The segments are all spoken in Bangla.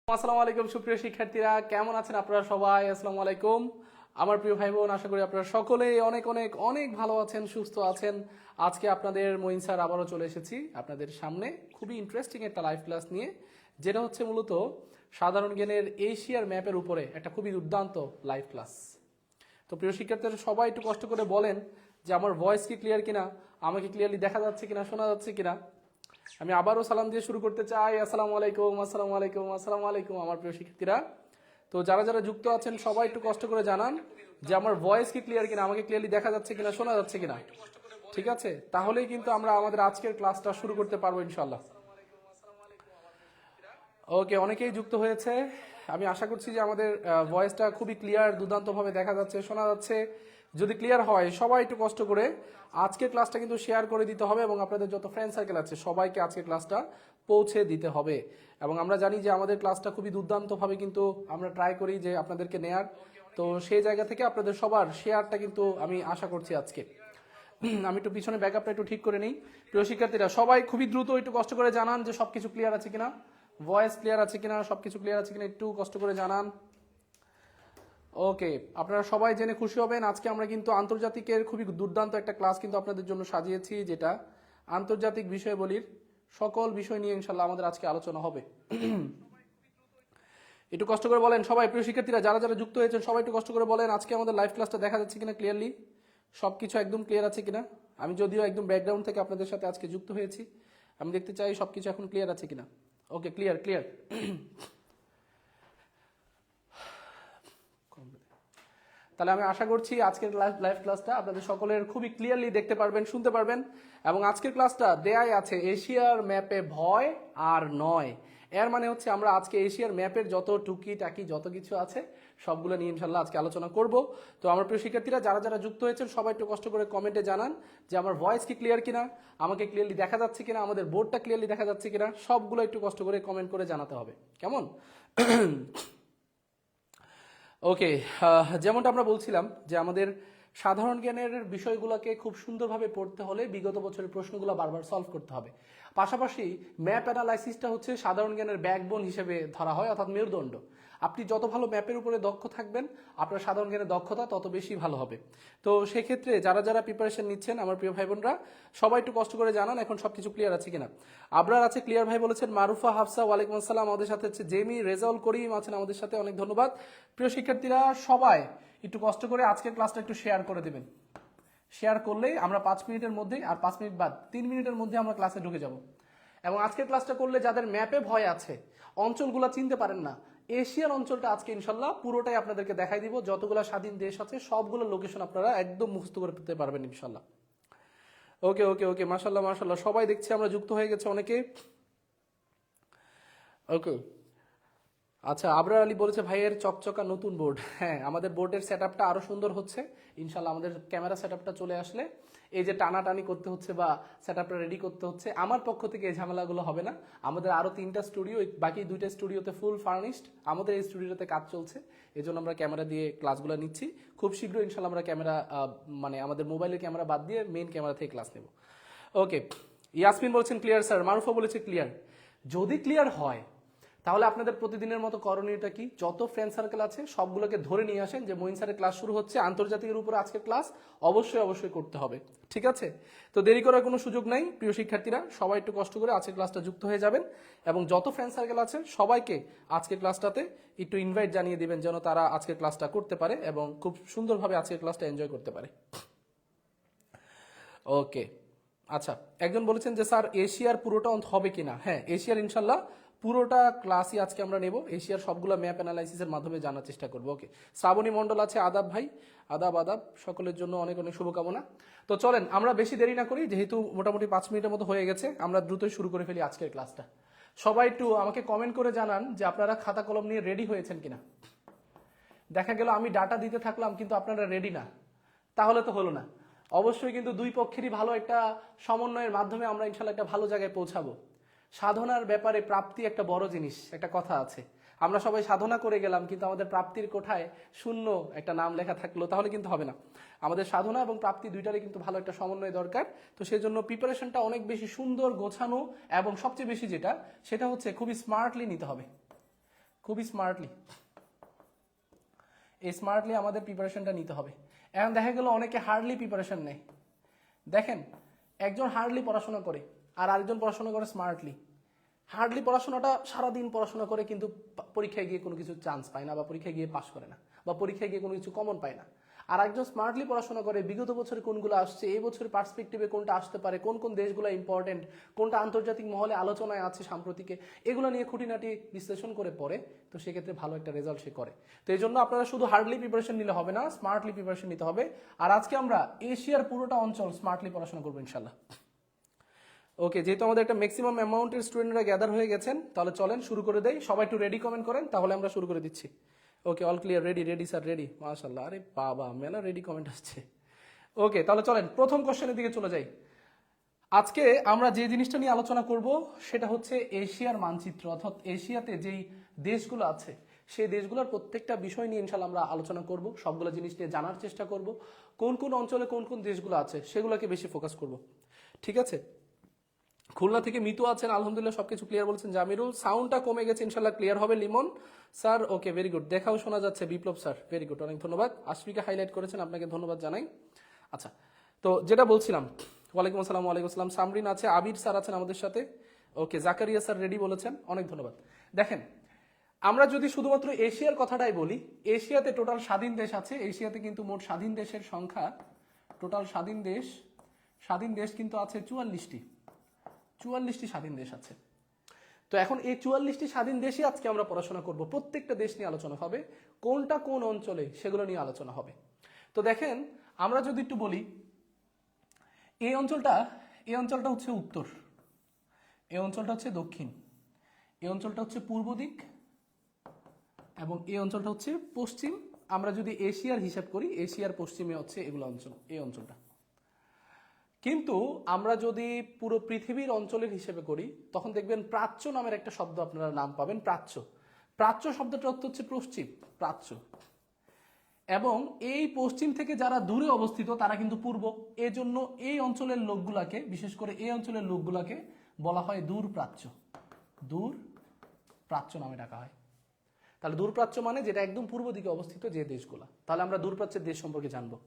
আসসালামু আলাইকুম সুপ্রিয় শিক্ষার্থীরা, কেমন আছেন আপনারা সবাই? আসসালামু আলাইকুম আমার প্রিয় ভাই বোন, আশা করি আপনারা সকলেই অনেক অনেক অনেক ভালো আছেন, সুস্থ আছেন। আজকে আপনাদের মঈন স্যার আবারও চলে এসেছি আপনাদের সামনে খুবই ইন্টারেস্টিং একটা লাইভ ক্লাস নিয়ে, যেটা হচ্ছে মূলত সাধারণ জ্ঞানের এশিয়ার ম্যাপের উপরে একটা খুবই দুর্দান্ত লাইভ ক্লাস। তো প্রিয় শিক্ষার্থীরা সবাই একটু কষ্ট করে বলেন যে আমার ভয়েস কি ক্লিয়ার কিনা, আমাকে ক্লিয়ারলি দেখা যাচ্ছে কিনা, শোনা যাচ্ছে কিনা। আমি আবারও সালাম দিয়ে শুরু করতে চাই। আসসালামু আলাইকুম, আসসালামু আলাইকুম, আসসালামু আলাইকুম আমার প্রিয় শিক্ষার্থীরা। তো যারা যারা যুক্ত আছেন সবাই একটু কষ্ট করে জানান যে আমার ভয়েস কি ক্লিয়ার কিনা, আমাকে ক্লিয়ারলি দেখা যাচ্ছে কিনা, শোনা যাচ্ছে কিনা। ঠিক আছে, তাহলেই কিন্তু আমরা আমাদের আজকের ক্লাসটা শুরু করতে পারবো ইনশাল্লাহ। ওকে, অনেকেই যুক্ত হয়েছে। আমি আশা করছি যে আমাদের ভয়েসটা খুবই ক্লিয়ার, দুর্দান্তভাবে দেখা যাচ্ছে, শোনা যাচ্ছে। যদি ক্লিয়ার হয় সবাই একটু কষ্ট করে আজকের ক্লাসটা কিন্তু শেয়ার করে দিতে হবে, এবং আপনাদের যত ফ্রেন্ড সার্কেল আছে সবাইকে আজকের ক্লাসটা পৌঁছে দিতে হবে। এবং আমরা জানি যে আমাদের ক্লাসটা খুবই দুর্দান্তভাবে কিন্তু আমরা ট্রাই করি যে আপনাদেরকে নেয়ার। তো সেই জায়গা থেকে আপনাদের সবার শেয়ারটা কিন্তু আমি আশা করছি আজকে। আমি একটু পিছনে ব্যাকআপটা একটু ঠিক করে নিই। প্রিয় শিক্ষার্থীরা সবাই খুবই দ্রুত একটু কষ্ট করে জানান যে সবকিছু ক্লিয়ার আছে কিনা, ভয়েস ক্লিয়ার আছে কিনা, সবকিছু ক্লিয়ার আছে কিনা, একটু কষ্ট করে জানান। ওকে, আপনারা সবাই জেনে খুশি হবেন আজকে আমরা কিন্তু আন্তর্জাতিকের খুবই দুর্দান্ত একটা ক্লাস কিন্তু আপনাদের জন্য সাজিয়েছি, যেটা আন্তর্জাতিক বিষয়াবলীর সকল বিষয় নিয়ে ইনশাল্লাহ আমাদের আজকে আলোচনা হবে। একটু কষ্ট করে বলেন সবাই, প্রিয় শিক্ষার্থীরা যারা যারা যুক্ত হয়েছেন সবাই একটু কষ্ট করে বলেন আজকে আমাদের লাইভ ক্লাসটা দেখা যাচ্ছে কিনা, ক্লিয়ারলি সবকিছু একদম ক্লিয়ার আছে কিনা। আমি যদিও একদম ব্যাকগ্রাউন্ড থেকে আপনাদের সাথে আজকে যুক্ত হয়েছি, আমি দেখতে চাই সবকিছু এখন ক্লিয়ার আছে কিনা। ওকে, ক্লিয়ার ক্লিয়ার। তাহলে আমি আশা করছি আজকের লাইভ ক্লাসটা আপনাদের সকলের খুবই ক্লিয়ারলি দেখতে পারবেন, শুনতে পারবেন। এবং আজকের ক্লাসটা দেয়াই আছে এশিয়ার ম্যাপে ভয় আর নয়। এর মানে হচ্ছে আমরা আজকে এশিয়ার ম্যাপের যত টুকি টাকি যত কিছু আছে সবগুলো নিয়ে ইনশাল্লাহ আজকে আলোচনা করব। তো আমার প্রিয় শিক্ষার্থীরা যারা যারা যুক্ত হয়েছেন সবাই একটু কষ্ট করে কমেন্টে জানান যে আমার ভয়েস কি ক্লিয়ার কিনা, আমাকে ক্লিয়ারলি দেখা যাচ্ছে কিনা, আমাদের বোর্ডটা ক্লিয়ারলি দেখা যাচ্ছে কিনা, সবগুলো একটু কষ্ট করে কমেন্ট করে জানাতে হবে, কেমন? ওকে, যেমনটা আমরা বলছিলাম যে আমাদের সাধারণ জ্ঞানের বিষয়গুলোকে খুব সুন্দরভাবে পড়তে হলে বিগত বছরের প্রশ্নগুলো বারবার সলভ করতে হবে। পাশাপাশি ম্যাপ অ্যানালাইসিসটা হচ্ছে সাধারণ জ্ঞানের ব্যাকবোন হিসেবে ধরা হয়, অর্থাৎ মেরুদণ্ড। আপনি যত ভালো ম্যাপের উপরে দক্ষ থাকবেন আপনার সাধারণ জ্ঞানের দক্ষতা তত বেশি ভালো হবে। তো সেক্ষেত্রে যারা যারা প্রিপারেশন নিচ্ছেন আমার প্রিয় ভাই বোনরা সবাই একটু কষ্ট করে জানান এখন সবকিছু ক্লিয়ার আছে কিনা। আবরার আছে, ক্লিয়ার ভাই বলেছেন, মারুফা, হাফসা, ওয়ালাইকুম আসসালাম। আমাদের সাথে হচ্ছে জেমি, রেজাউল করিম আছেন আমাদের সাথে, অনেক ধন্যবাদ। প্রিয় শিক্ষার্থীরা সবাই একটু কষ্ট করে আজকের ক্লাসটা একটু শেয়ার করে দেবেন। শেয়ার করলেই আমরা 5 মিনিটের মধ্যেই, আর 5 মিনিট বাদ 3 মিনিটের মধ্যে আমরা ক্লাসে ঢুকে যাব। এবং আজকের ক্লাসটা করলে যাদের ম্যাপে ভয় আছে, অঞ্চলগুলো চিনতে পারেন না, এশিয়ার অঞ্চলটা আজকে ইনশাল্লাহ পুরোটাই আপনাদেরকে দেখাই দিব। যতগুলো স্বাধীন দেশ আছে সবগুলো লোকেশন আপনারা একদম মুখস্থ করতে পারবেন ইনশাল্লাহ। ওকে ওকে ওকে, মাশাল্লাহ মাশাল্লাহ, সবাই দেখছি আমরা যুক্ত হয়ে গেছে অনেকে। ওকে, আচ্ছা, আবরার আলী বলেছে ভাইয়ের চকচকা নতুন বোর্ড। হ্যাঁ, আমাদের বোর্ডের সেট আপটা আরও সুন্দর হচ্ছে ইনশাল্লাহ। আমাদের ক্যামেরা সেট আপটা চলে আসলে এই যে টানাটানি করতে হচ্ছে বা সেট আপটা রেডি করতে হচ্ছে, আমার পক্ষ থেকে এই ঝামেলাগুলো হবে না। আমাদের আরও 3টা স্টুডিও, বাকি 2টা স্টুডিওতে ফুল ফার্নিশড, আমাদের এই স্টুডিওতে কাজ চলছে, এই জন্য আমরা ক্যামেরা দিয়ে ক্লাসগুলো নিচ্ছি। খুব শীঘ্রই ইনশাল্লাহ আমরা ক্যামেরা মানে আমাদের মোবাইলের ক্যামেরা বাদ দিয়ে মেইন ক্যামেরা থেকে ক্লাস নেব। ওকে, ইয়াসমিন বলছেন ক্লিয়ার স্যার, মারুফা বলেছে ক্লিয়ার। যদি ক্লিয়ার হয় তাহলে আপনাদের প্রতিদিনের মতো করণীয়টা কি, যত ফ্রেন্ড সার্কেল আছে সবগুলোকে ধরে নিয়ে আসেন যে মঈন স্যারের ক্লাস শুরু হচ্ছে, আন্তর্জাতিকের উপর আজকের ক্লাস অবশ্যই অবশ্যই করতে হবে। ঠিক আছে, তো দেরি করার কোনো সুযোগ নাই। প্রিয় শিক্ষার্থীরা সবাই একটু কষ্ট করে আজকের ক্লাসটা যুক্ত হয়ে যাবেন, এবং যত ফ্রেন্ড সার্কেল আছে সবাইকে আজকের ক্লাসটাতে একটু ইনভাইট জানিয়ে দিবেন যেন তারা আজকের ক্লাসটা করতে পারে এবং খুব সুন্দরভাবে আজকের ক্লাসটা এনজয় করতে পারে। ওকে, আচ্ছা, একজন বলেছেন যে স্যার এশিয়ার পুরোটা হবে কিনা। হ্যাঁ, এশিয়ার ইনশাল্লাহ পুরোটা ক্লাসই আজকে আমরা নেব, এশিয়ার সবগুলো ম্যাপ অ্যানালাইসিসের মাধ্যমে জানার চেষ্টা করবো। ওকে, শ্রাবণী মণ্ডল আছে, আদাব ভাই, আদাব আদাব, সকলের জন্য অনেক অনেক শুভকামনা। তো চলেন আমরা বেশি দেরি না করি, যেহেতু মোটামুটি 5 মিনিটের মতো হয়ে গেছে, আমরা দ্রুতই শুরু করে ফেলি আজকের ক্লাসটা। সবাই একটু আমাকে কমেন্ট করে জানান যে আপনারা খাতা কলম নিয়ে রেডি হয়েছেন কিনা। দেখা গেল আমি ডাটা দিতে থাকলাম কিন্তু আপনারা রেডি না, তাহলে তো হলো না। অবশ্যই কিন্তু দুই পক্ষেরই ভালো একটা সমন্বয়ের মাধ্যমে আমরা ইনশাল্লাহ একটা ভালো জায়গায় পৌঁছাবো। সাধনার ব্যাপারে প্রাপ্তি একটা বড় জিনিস, একটা কথা আছে। আমরা সবাই সাধনা করে গেলাম কিন্তু আমাদের প্রাপ্তির কোঠায় শূন্য একটা নাম লেখা থাকলো, তাহলে কিন্তু হবে না। আমাদের সাধনা এবং প্রাপ্তি দুইটারই কিন্তু ভালো একটা সমন্বয় দরকার। তো সেই জন্য প্রিপারেশনটা অনেক বেশি সুন্দর, গোছানো, এবং সবচেয়ে বেশি যেটা সেটা হচ্ছে খুবই স্মার্টলি নিতে হবে। খুবই স্মার্টলি, এই স্মার্টলি আমাদের প্রিপারেশনটা নিতে হবে। এখন দেখা গেল অনেকে হার্ডলি প্রিপারেশন নেয়। দেখেন, একজন হার্ডলি পড়াশোনা করে আর আরেকজন পড়াশোনা করে স্মার্টলি। হার্ডলি পড়াশোনাটা সারাদিন পড়াশোনা করে কিন্তু পরীক্ষায় গিয়ে কোনো কিছু চান্স পায় না, বা পরীক্ষায় গিয়ে পাশ করে না, বা পরীক্ষায় গিয়ে কোনো কিছু কমন পায় না। আর একজন স্মার্টলি পড়াশোনা করে বিগত বছরে কোনগুলো আসছে, এই বছরের পার্সপেক্টিভে কোনটা আসতে পারে, কোন কোন দেশগুলো ইম্পর্টেন্ট, কোনটা আন্তর্জাতিক মহলে আলোচনায় আছে সাম্প্রতিকে, এগুলো নিয়ে খুঁটিনাটি বিশ্লেষণ করে পড়ে, তো সেক্ষেত্রে ভালো একটা রেজাল্ট সে করে। তো এই জন্য আপনারা শুধু হার্ডলি প্রিপারেশন নিলে হবে না, স্মার্টলি প্রিপারেশন নিতে হবে। আর আজকে আমরা এশিয়ার পুরোটা অঞ্চল স্মার্টলি পড়াশোনা করবো ইনশাল্লাহ। ওকে, যেহেতু আমাদের একটা ম্যাক্সিমাম অ্যামাউন্টের স্টুডেন্টরা গ্যাদার হয়ে গেছেন, তাহলে চলেন শুরু করে দেই। সবাই একটু রেডি কমেন্ট করেন, তাহলে আমরা শুরু করে দিচ্ছি। Okay, all clear, ready ready sir, ready, মাশাআল্লাহ। আরে বাবা, মেলা রেডি কমেন্ট আসছে। ওকে, তাহলে চলেন প্রথম কোশ্চেনের দিকে চলে যাই। আজকে আমরা যে জিনিসটা নিয়ে আলোচনা করব সেটা হচ্ছে এশিয়ার মানচিত্র, অর্থাৎ এশিয়াতে যেই দেশগুলো আছে সেই দেশগুলোর প্রত্যেকটা বিষয় নিয়ে ইনশাল্লাহ আমরা আলোচনা করব। সবগুলো জিনিস নিয়ে জানার চেষ্টা করব, কোন কোন অঞ্চলে কোন কোন দেশগুলো আছে সেগুলোকে বেশি ফোকাস করব। ঠিক আছে? খুলনা থেকে মিতু আছেন, আলহামদুলিল্লাহ সবকিছু ক্লিয়ার বলছেন। জামিরুল, সাউন্ডটা কমে গেছে, ইনশাল্লাহ ক্লিয়ার হবে। লিমন স্যার, ওকে ভেরি গুড, দেখাও শোনা যাচ্ছে। বিপ্লব স্যার, ভেরি গুড, অনেক ধন্যবাদ। আশফিকা হাইলাইট করেছেন, আপনাকে ধন্যবাদ জানাই। আচ্ছা, তো যেটা বলছিলাম, ওয়ালাইকুম আসসালাম। ওয়ালাইকুম আসসালাম। সামরিন আছে, আবির স্যার আছেন আমাদের সাথে। ওকে, জাকারিয়া স্যার রেডি বলেছেন, অনেক ধন্যবাদ। দেখেন, আমরা যদি শুধুমাত্র এশিয়ার কথাটাই বলি, এশিয়াতে টোটাল স্বাধীন দেশ আছে। এশিয়াতে কিন্তু মোট স্বাধীন দেশের সংখ্যা, টোটাল স্বাধীন দেশ কিন্তু আছে 44টি স্বাধীন দেশ আছে। তো এখন এই 44টি স্বাধীন দেশই আজকে আমরা পড়াশোনা করব। প্রত্যেকটা দেশ নিয়ে আলোচনা হবে, কোনটা কোন অঞ্চলে সেগুলো নিয়ে আলোচনা হবে। তো দেখেন, আমরা যদি একটু বলি, এই অঞ্চলটা হচ্ছে উত্তর, এই অঞ্চলটা হচ্ছে দক্ষিণ, এই অঞ্চলটা হচ্ছে পূর্ব দিক, এবং এই অঞ্চলটা হচ্ছে পশ্চিম। আমরা যদি এশিয়ার হিসাব করি, এশিয়ার পশ্চিমে হচ্ছে এগুলো অঞ্চল, এই অঞ্চলটা। কিন্তু আমরা যদি পুরো পৃথিবীর অঞ্চলের হিসেবে করি, তখন দেখবেন প্রাচ্য নামের একটা শব্দ আপনারা নাম পাবেন। প্রাচ্য শব্দটা অর্থ হচ্ছে পশ্চিম, প্রাচ্য। এবং এই পশ্চিম থেকে যারা দূরে অবস্থিত তারা কিন্তু পূর্ব। এজন্য এই অঞ্চলের লোকগুলাকে, বিশেষ করে এই অঞ্চলের লোকগুলাকে বলা হয় দূরপ্রাচ্য, দূরপ্রাচ্য নামে ডাকা হয়। তাহলে দূরপ্রাচ্য মানে যেটা একদম পূর্ব দিকে অবস্থিত যে দেশগুলা। তাহলে আমরা দূরপ্রাচ্যের দেশ সম্পর্কে জানবো।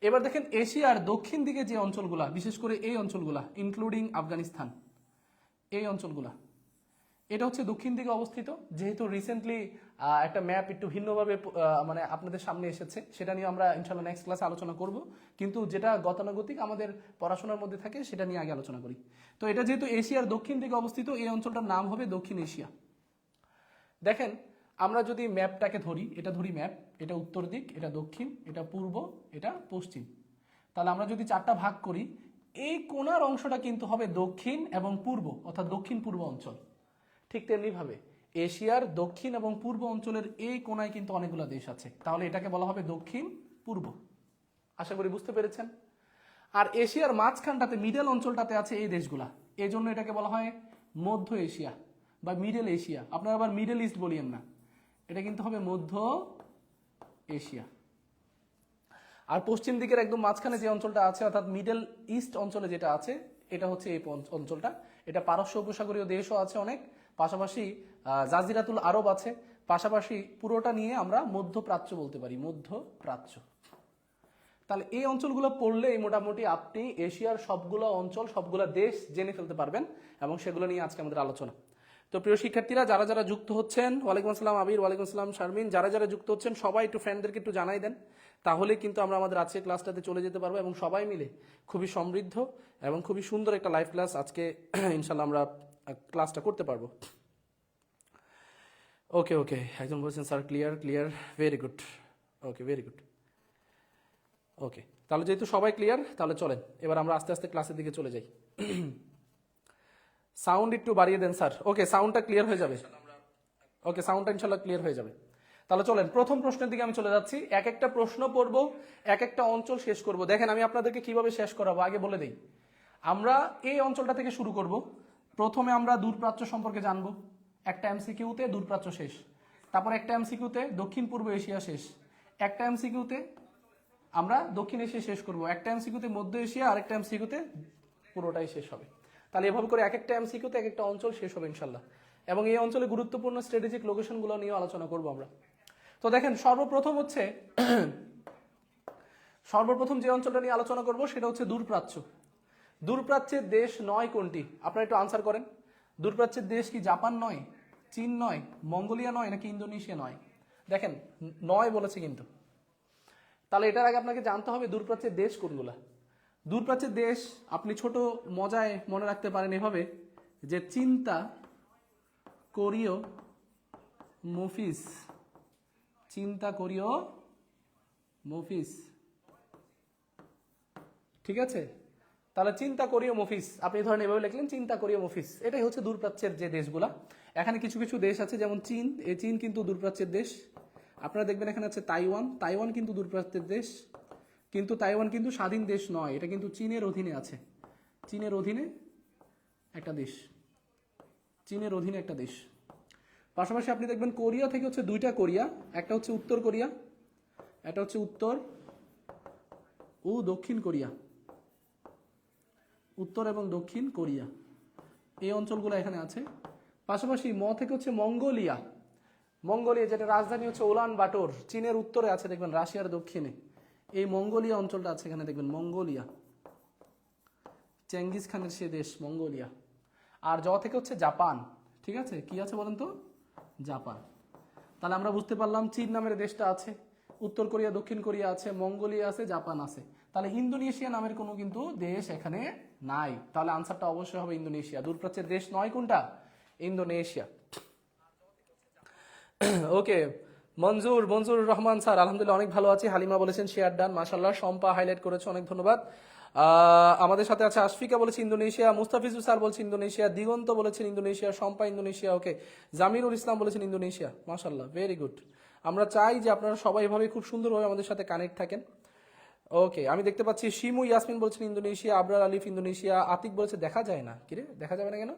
এবার দেখেন, এশিয়ার দক্ষিণ দিকে যে অঞ্চলগুলা, বিশেষ করে এই অঞ্চলগুলা ইনক্লুডিং আফগানিস্তান, এই অঞ্চলগুলা, এটা হচ্ছে দক্ষিণ দিকে অবস্থিত। যেহেতু রিসেন্টলি একটা ম্যাপ একটু ভিন্নভাবে মানে আপনাদের সামনে এসেছে, সেটা নিয়ে আমরা ইনশাল্লাহ নেক্সট ক্লাসে আলোচনা করব। কিন্তু যেটা গতানুগতিক আমাদের পড়াশোনার মধ্যে থাকে সেটা নিয়ে আগে আলোচনা করি। তো এটা যেহেতু এশিয়ার দক্ষিণ দিকে অবস্থিত, এই অঞ্চলটার নাম হবে দক্ষিণ এশিয়া। দেখেন, আমরা যদি ম্যাপটাকে ধরি, এটা ধরি ম্যাপ, এটা উত্তর দিক, এটা দক্ষিণ, এটা পূর্ব, এটা পশ্চিম। তাহলে আমরা যদি চারটা ভাগ করি, এই কোণার অংশটা কিন্তু হবে দক্ষিণ এবং পূর্ব, অর্থাৎ দক্ষিণ পূর্ব অঞ্চল। ঠিক তেমনিভাবে এশিয়ার দক্ষিণ এবং পূর্ব অঞ্চলের এই কোণায় কিন্তু অনেকগুলো দেশ আছে, তাহলে এটাকে বলা হবে দক্ষিণ পূর্ব। আশা করি বুঝতে পেরেছেন। আর এশিয়ার মাঝখানটাতে, মিডল অঞ্চলটাতে আছে এই দেশগুলা, এই জন্য এটাকে বলা হয় মধ্য এশিয়া বা মিডল এশিয়া। আপনারা আবার মিডল ইস্ট বলিয়েন না, এটা কিন্তু হবে মধ্য এশিয়া। আর পশ্চিম দিকের একদম মাঝখানে যে অঞ্চলটা আছে, অর্থাৎ মিডল ইস্ট অঞ্চলে যেটা আছে, এটা হচ্ছে এই অঞ্চলটা। এটা পারস্য উপসাগরীয় দেশও আছে অনেক, পাশাপাশি জাজিরাতুল আরব আছে, পাশাপাশি পুরোটা নিয়ে আমরা মধ্যপ্রাচ্য বলতে পারি, মধ্যপ্রাচ্য। তাহলে এই অঞ্চলগুলো পড়লেই মোটামুটি আপনি এশিয়ার সবগুলো অঞ্চল, সবগুলো দেশ জেনে ফেলতে পারবেন, এবং সেগুলো নিয়ে আজকে আমাদের আলোচনা। তো প্রিয় শিক্ষার্থীরা, যারা যারা যুক্ত হচ্ছেন, ওয়ালাইকুম আসসালাম আবির, ওয়ালাইকুম আসসালাম শারমিন, যারা যারা যুক্ত হচ্ছেন সবাই একটু ফ্রেন্ডদেরকে একটু জানাই দেন, তাহলে কিন্তু আমরা আমাদের আজকের ক্লাসটাতে চলে যেতে পারবো, এবং সবাই মিলে খুবই সমৃদ্ধ এবং খুবই সুন্দর একটা লাইভ ক্লাস আজকে ইনশাল্লাহ আমরা ক্লাসটা করতে পারবো। ওকে ওকে, একজন বলছেন স্যার ক্লিয়ার, ভেরি গুড। ওকে, ভেরি গুড। ওকে, তাহলে যেহেতু সবাই ক্লিয়ার, তাহলে চলেন এবার আমরা আস্তে আস্তে ক্লাসের দিকে চলে যাই। সাউন্ড একটু বাড়িয়ে দেন স্যার। ওকে, সাউন্ডটা ক্লিয়ার হয়ে যাবে। ওকে, সাউন্ডটা ইনশাল্লাহ ক্লিয়ার হয়ে যাবে। তাহলে চলেন প্রথম প্রশ্নের দিকে আমি চলে যাচ্ছি। এক একটা প্রশ্ন পড়বো, এক একটা অঞ্চল শেষ করব। দেখেন, আমি আপনাদেরকে কিভাবে শেষ করাবো আগে বলে দেই। আমরা এই অঞ্চলটা থেকে শুরু করব। প্রথমে আমরা দূরপ্রাচ্য সম্পর্কে জানবো, একটা এমসিকিউতে দূরপ্রাচ্য শেষ, তারপর একটা এমসিকিউতে দক্ষিণ পূর্ব এশিয়া শেষ, একটা এমসিকিউতে আমরা দক্ষিণ এশিয়া শেষ করব, একটা এমসিকিউতে মধ্য এশিয়া, আরেকটা এমসিকিউতে পুরোটাই শেষ হবে। তাহলে এভাবে করে এক একটা এমসিকিউতে এক একটা অঞ্চল শেষ হবে ইনশাল্লাহ। এবং এই অঞ্চলে গুরুত্বপূর্ণ স্ট্র্যাটেজিক লোকেশনগুলো নিয়ে আলোচনা করব আমরা। তো দেখেন সর্বপ্রথম যে অঞ্চলটা নিয়ে আলোচনা করব সেটা হচ্ছে দূরপ্রাচ্য। দূরপ্রাচ্যের দেশ নয় কোনটি? আপনারা একটু আনসার করেন। দূরপ্রাচ্যের দেশ কি জাপান নয়, চীন নয়, মঙ্গোলিয়া নয়, নাকি ইন্দোনেশিয়া নয়? দেখেন নয় বলেছে কিন্তু। তাহলে এটার আগে আপনাকে জানতে হবে দূরপ্রাচ্যের দেশ কোনগুলা। দূরপ্রাচ্যের দেশ আপনি ছোট মজায় মনে রাখতে পারেন এভাবে, যে চিন্তা কোরীয় মফিস, চিন্তা কোরীয় মফিস, ঠিক আছে? তাহলে চিন্তা কোরীয় মফিস আপনি ধরেন এভাবে লিখলেন, চিন্তা কোরীয় মফিস, এটাই হচ্ছে দূরপ্রাচ্যের যে দেশগুলা। এখানে কিছু কিছু দেশ আছে যেমন চীন, এই চীন কিন্তু দূরপ্রাচ্যের দেশ। আপনারা দেখবেন এখানে আছে তাইওয়ান, তাইওয়ান কিন্তু দূরপ্রাচ্যের দেশ, কিন্তু তাইওয়ান কিন্তু স্বাধীন দেশ নয়, এটা কিন্তু চীনের অধীনে আছে, চীনের অধীনে একটা দেশ, চীনের অধীনে একটা দেশ। পাশাপাশি আপনি দেখবেন কোরিয়া থেকে হচ্ছে দুইটা কোরিয়া, একটা হচ্ছে উত্তর কোরিয়া, একটা হচ্ছে উত্তর ও দক্ষিণ কোরিয়া, উত্তর এবং দক্ষিণ কোরিয়া, এই অঞ্চলগুলো এখানে আছে। পাশাপাশি থেকে হচ্ছে মঙ্গোলিয়া, মঙ্গোলিয়া যেটা রাজধানী হচ্ছে উলান বাটোর, চীনের উত্তরে আছে দেখবেন, রাশিয়ার দক্ষিণে এই মঙ্গোলিয়া অঞ্চলটা আছে, এখানে দেখবেন মঙ্গোলিয়া, চেঙ্গিস খানের সে দেশ মঙ্গোলিয়া। আর থেকে হচ্ছে জাপান, ঠিক আছে? কি আছে বলেন তো? জাপান। তাহলে আমরা বুঝতে পারলাম চীন নামের দেশটা আছে, উত্তর কোরিয়া, দক্ষিণ কোরিয়া আছে, মঙ্গোলিয়া আছে, জাপান আছে। তাহলে ইন্দোনেশিয়া নামের কোনো কিন্তু দেশ এখানে নাই। তাহলে আনসারটা অবশ্যই হবে ইন্দোনেশিয়া। দূরপ্রাচ্যের দেশ নয় কোনটা? ইন্দোনেশিয়া। ওকে, মঞ্জুর রহমান স্যার, আলহামদুলিল্লাহ অনেক ভালো আছি। হালিমা বলেছেন শেয়ার ডান, মাশাআল্লাহ। শম্পা হাইলাইট করেছে, অনেক ধন্যবাদ। আমাদের সাথে আছে আশফিকা বলেছে ইন্দোনেশিয়া, মুস্তাফিজুর স্যার বলছে ইন্দোনেশিয়া, দিগন্ত বলেছেন ইন্দোনেশিয়া, শম্পা ইন্দোনেশিয়া, ওকে। জামিরুল ইসলাম বলেছেন ইন্দোনেশিয়া, মাশাআল্লাহ, ভেরি গুড। আমরা চাই যে আপনারা সবাই এভাবে খুব সুন্দরভাবে আমাদের সাথে কানেক্ট থাকেন। ওকে, আমি দেখতে পাচ্ছি শিমু ইয়াসমিন বলছেন ইন্দোনেশিয়া, আবরার আলিফ ইন্দোনেশিয়া, আতিক বলেছে দেখা যায় না, কিরে দেখা যাবে না কেন?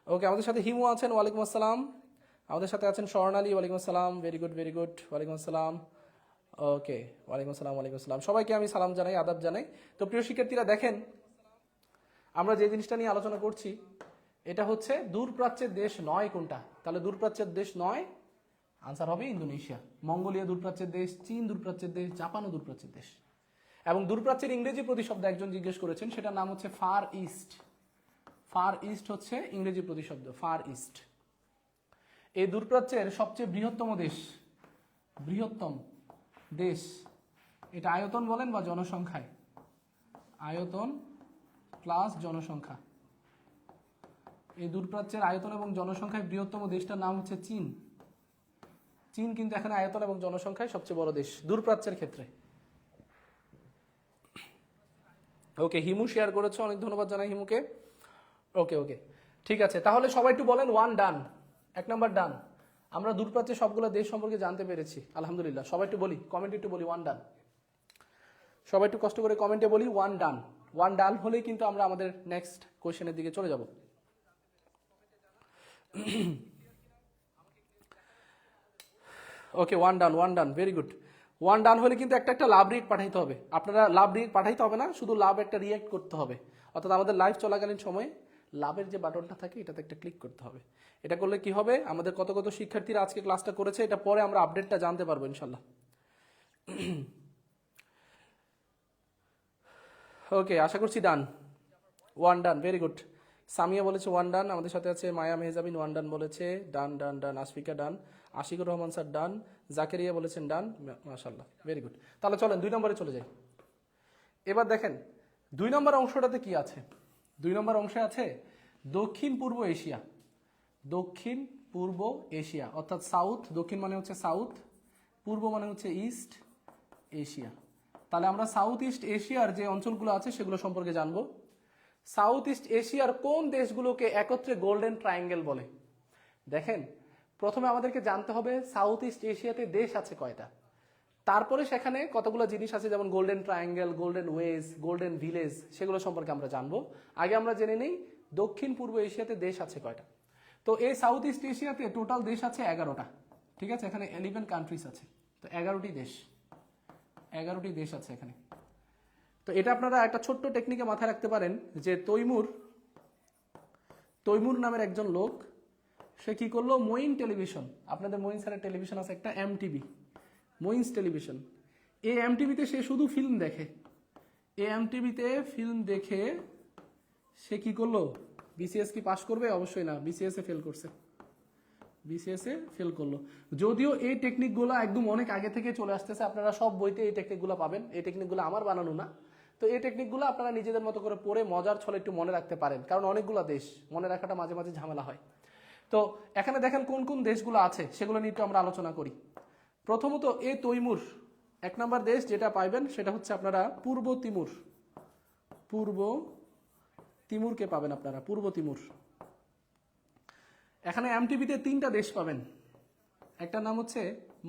ওকে, আমাদের সাথে হিমু আছেন, ওয়ালাইকুম আসসালাম। আমাদের সাথে আছেন স্বর্ণালী, ওয়ালাইকুম আসসালাম, ভেরি গুড ভেরি গুড, ওয়ালাইকুম আসসালাম। ওকে, ওয়ালাইকুম আসসালাম, ওয়ালাইকুম আসসালাম, সবাইকে আমি সালাম জানাই, আদাব জানাই। তো প্রিয় শিক্ষার্থীরা, দেখেন আমরা যে জিনিসটা নিয়ে আলোচনা করছি এটা হচ্ছে দূরপ্রাচ্যের দেশ নয় কোনটা? তাহলে দূরপ্রাচ্যের দেশ নয়, আনসার হবে ইন্দোনেশিয়া। মঙ্গোলিয়া দূরপ্রাচ্যের দেশ, চীন দূরপ্রাচ্যের দেশ, জাপানও দূরপ্রাচ্যের দেশ। এবং দূরপ্রাচ্যের ইংরেজি প্রতিশব্দ একজন জিজ্ঞেস করেছেন, সেটার নাম হচ্ছে ফার ইস্ট। ফার ইস্ট হচ্ছে ইংরেজি প্রতিশব্দ, ফার ইস্ট। এই দূরপ্রাচ্যের সবচেয়ে বৃহত্তম দেশ, এটা আয়তন বলেন বা জনসংখ্যায়, আয়তন প্লাস জনসংখ্যা, এই দূরপ্রাচ্যের আয়তন এবং জনসংখ্যায় বৃহত্তম দেশটার নাম হচ্ছে চীন। চীন কিন্তু এখানে আয়তন এবং জনসংখ্যায় সবচেয়ে বড় দেশ দূরপ্রাচ্যের ক্ষেত্রে। ওকে, হিমু শেয়ার করেছে, অনেক ধন্যবাদ জানাই হিমুকে। ওকে ওকে, ঠিক আছে, তাহলে সবাই একটু বলেন ওয়ান ডান, 1 নাম্বার ডান। আমরা দূরপ্রাচ্যের সবগুলো দেশ সম্পর্কে জানতে পেরেছি, আলহামদুলিল্লাহ। সবাই একটু বলি, কমেন্টে একটু বলি ওয়ান ডান। সবাই একটু কষ্ট করে কমেন্টে বলি ওয়ান ডান। ওয়ান ডান হলেই কিন্তু আমরা আমাদের নেক্সট কোয়েশ্চেনের দিকে চলে যাব। ওকে, ওয়ান ডান, ভেরি গুড। ওয়ান ডান হলে কিন্তু একটা লাভ রিড পাঠাইতে হবে। আপনারা লাভ রিড পাঠাইতে হবে না, শুধু লাভ একটা রিয়াক্ট করতে হবে। অর্থাৎ আমাদের লাইভ চলাকালীন সময়ে লাভের যে বাটনটা থাকে এটাতে একটা ক্লিক করতে হবে। এটা করলে কি হবে, আমাদের কত কত শিক্ষার্থীরা আজকে ক্লাসটা করেছে এটা পরে আমরা আপডেটটা জানতে পারবো ইনশাল্লাহ। ওকে, আশা করছি ডান, ওয়ান ডান, ভেরি গুড। সামিয়া বলেছে ওয়ান ডান, আমাদের সাথে আছে মায়া মেহজাবিন, ওয়ান ডান বলেছে, ডান ডান ডান। আশফিকা ডান, আশিকুর রহমান স্যার ডান, জাকেরিয়া বলেছেন ডান, মাশাআল্লাহ, ভেরি গুড। তাহলে চলেন 2 নম্বরে চলে যাই। এবার দেখেন 2 নম্বর অংশটাতে কি আছে। 2 নম্বর অংশে আছে দক্ষিণ পূর্ব এশিয়া। দক্ষিণ পূর্ব এশিয়া অর্থাৎ সাউথ, দক্ষিণ মানে হচ্ছে সাউথ, পূর্ব মানে হচ্ছে ইস্ট এশিয়া। তাহলে আমরা সাউথ ইস্ট এশিয়ার যে অঞ্চলগুলো আছে সেগুলো সম্পর্কে জানবো। সাউথ ইস্ট এশিয়ার কোন দেশগুলোকে একত্রে গোল্ডেন ট্রায়াঙ্গেল বলে? দেখেন, প্রথমে আমাদেরকে জানতে হবে সাউথ ইস্ট এশিয়াতে দেশ আছে কয়টা, তারপরে সেখানে কতগুলো জিনিস আছে যেমন golden triangle, golden wedge, golden village, সেগুলো সম্পর্কে আমরা জানবো। আগে আমরা জেনে নিই দক্ষিণ পূর্ব এশিয়াতে দেশ আছে কয়টা। তো এই সাউথ ইস্ট এশিয়াতে টোটাল দেশ আছে 11টা, ঠিক আছে? এখানে 11 কান্ট্রিজ আছে, তো 11টি দেশ আছে এখানে। তো এটা আপনারা একটা ছোট্ট টেকনিকে মাথায় রাখতে পারেন যে তৈমুর নামের একজন লোক সে কি করলো, মঈন টেলিভিশন, আপনাদের মঈন স্যারের টেলিভিশন আছে একটা এমটিভি, মঈনস টেলিভিশন, এই এমটিভিতে সে শুধু ফিল্ম দেখে, এই এমটিভিতে ফিল্ম দেখে সে কি করলো, বিসিএস কি পাশ করবে? অবশ্যই না, বিসিএস এ ফেল করছে, বিসিএস এ ফেল করলো। যদিও এই টেকনিকগুলো একদম অনেক আগে থেকে চলে আসতেছে, আপনারা সব বইতে এই টেকনিকগুলো পাবেন, এই টেকনিকগুলো আমার বানানো না। তো এই টেকনিকগুলো আপনারা নিজেদের মতো করে পড়ে মজার ছলে একটু মনে রাখতে পারেন, কারণ অনেকগুলো দেশ মনে রাখাটা মাঝে মাঝে ঝামেলা হয়। তো এখানে দেখেন কোন কোন দেশগুলো আছে, সেগুলো নিয়ে একটু আমরা আলোচনা করি। প্রথমত তৈমুর, 1 নম্বর দেশ যেটা পাইবেন সেটা হচ্ছে আপনারা পূর্ব তিমুর, পূর্ব তিমুরকে পাবেন আপনারা, পূর্ব তিমুর। এখানে এমটিভিতে 3টা দেশ পাবেন, একটা নাম হচ্ছে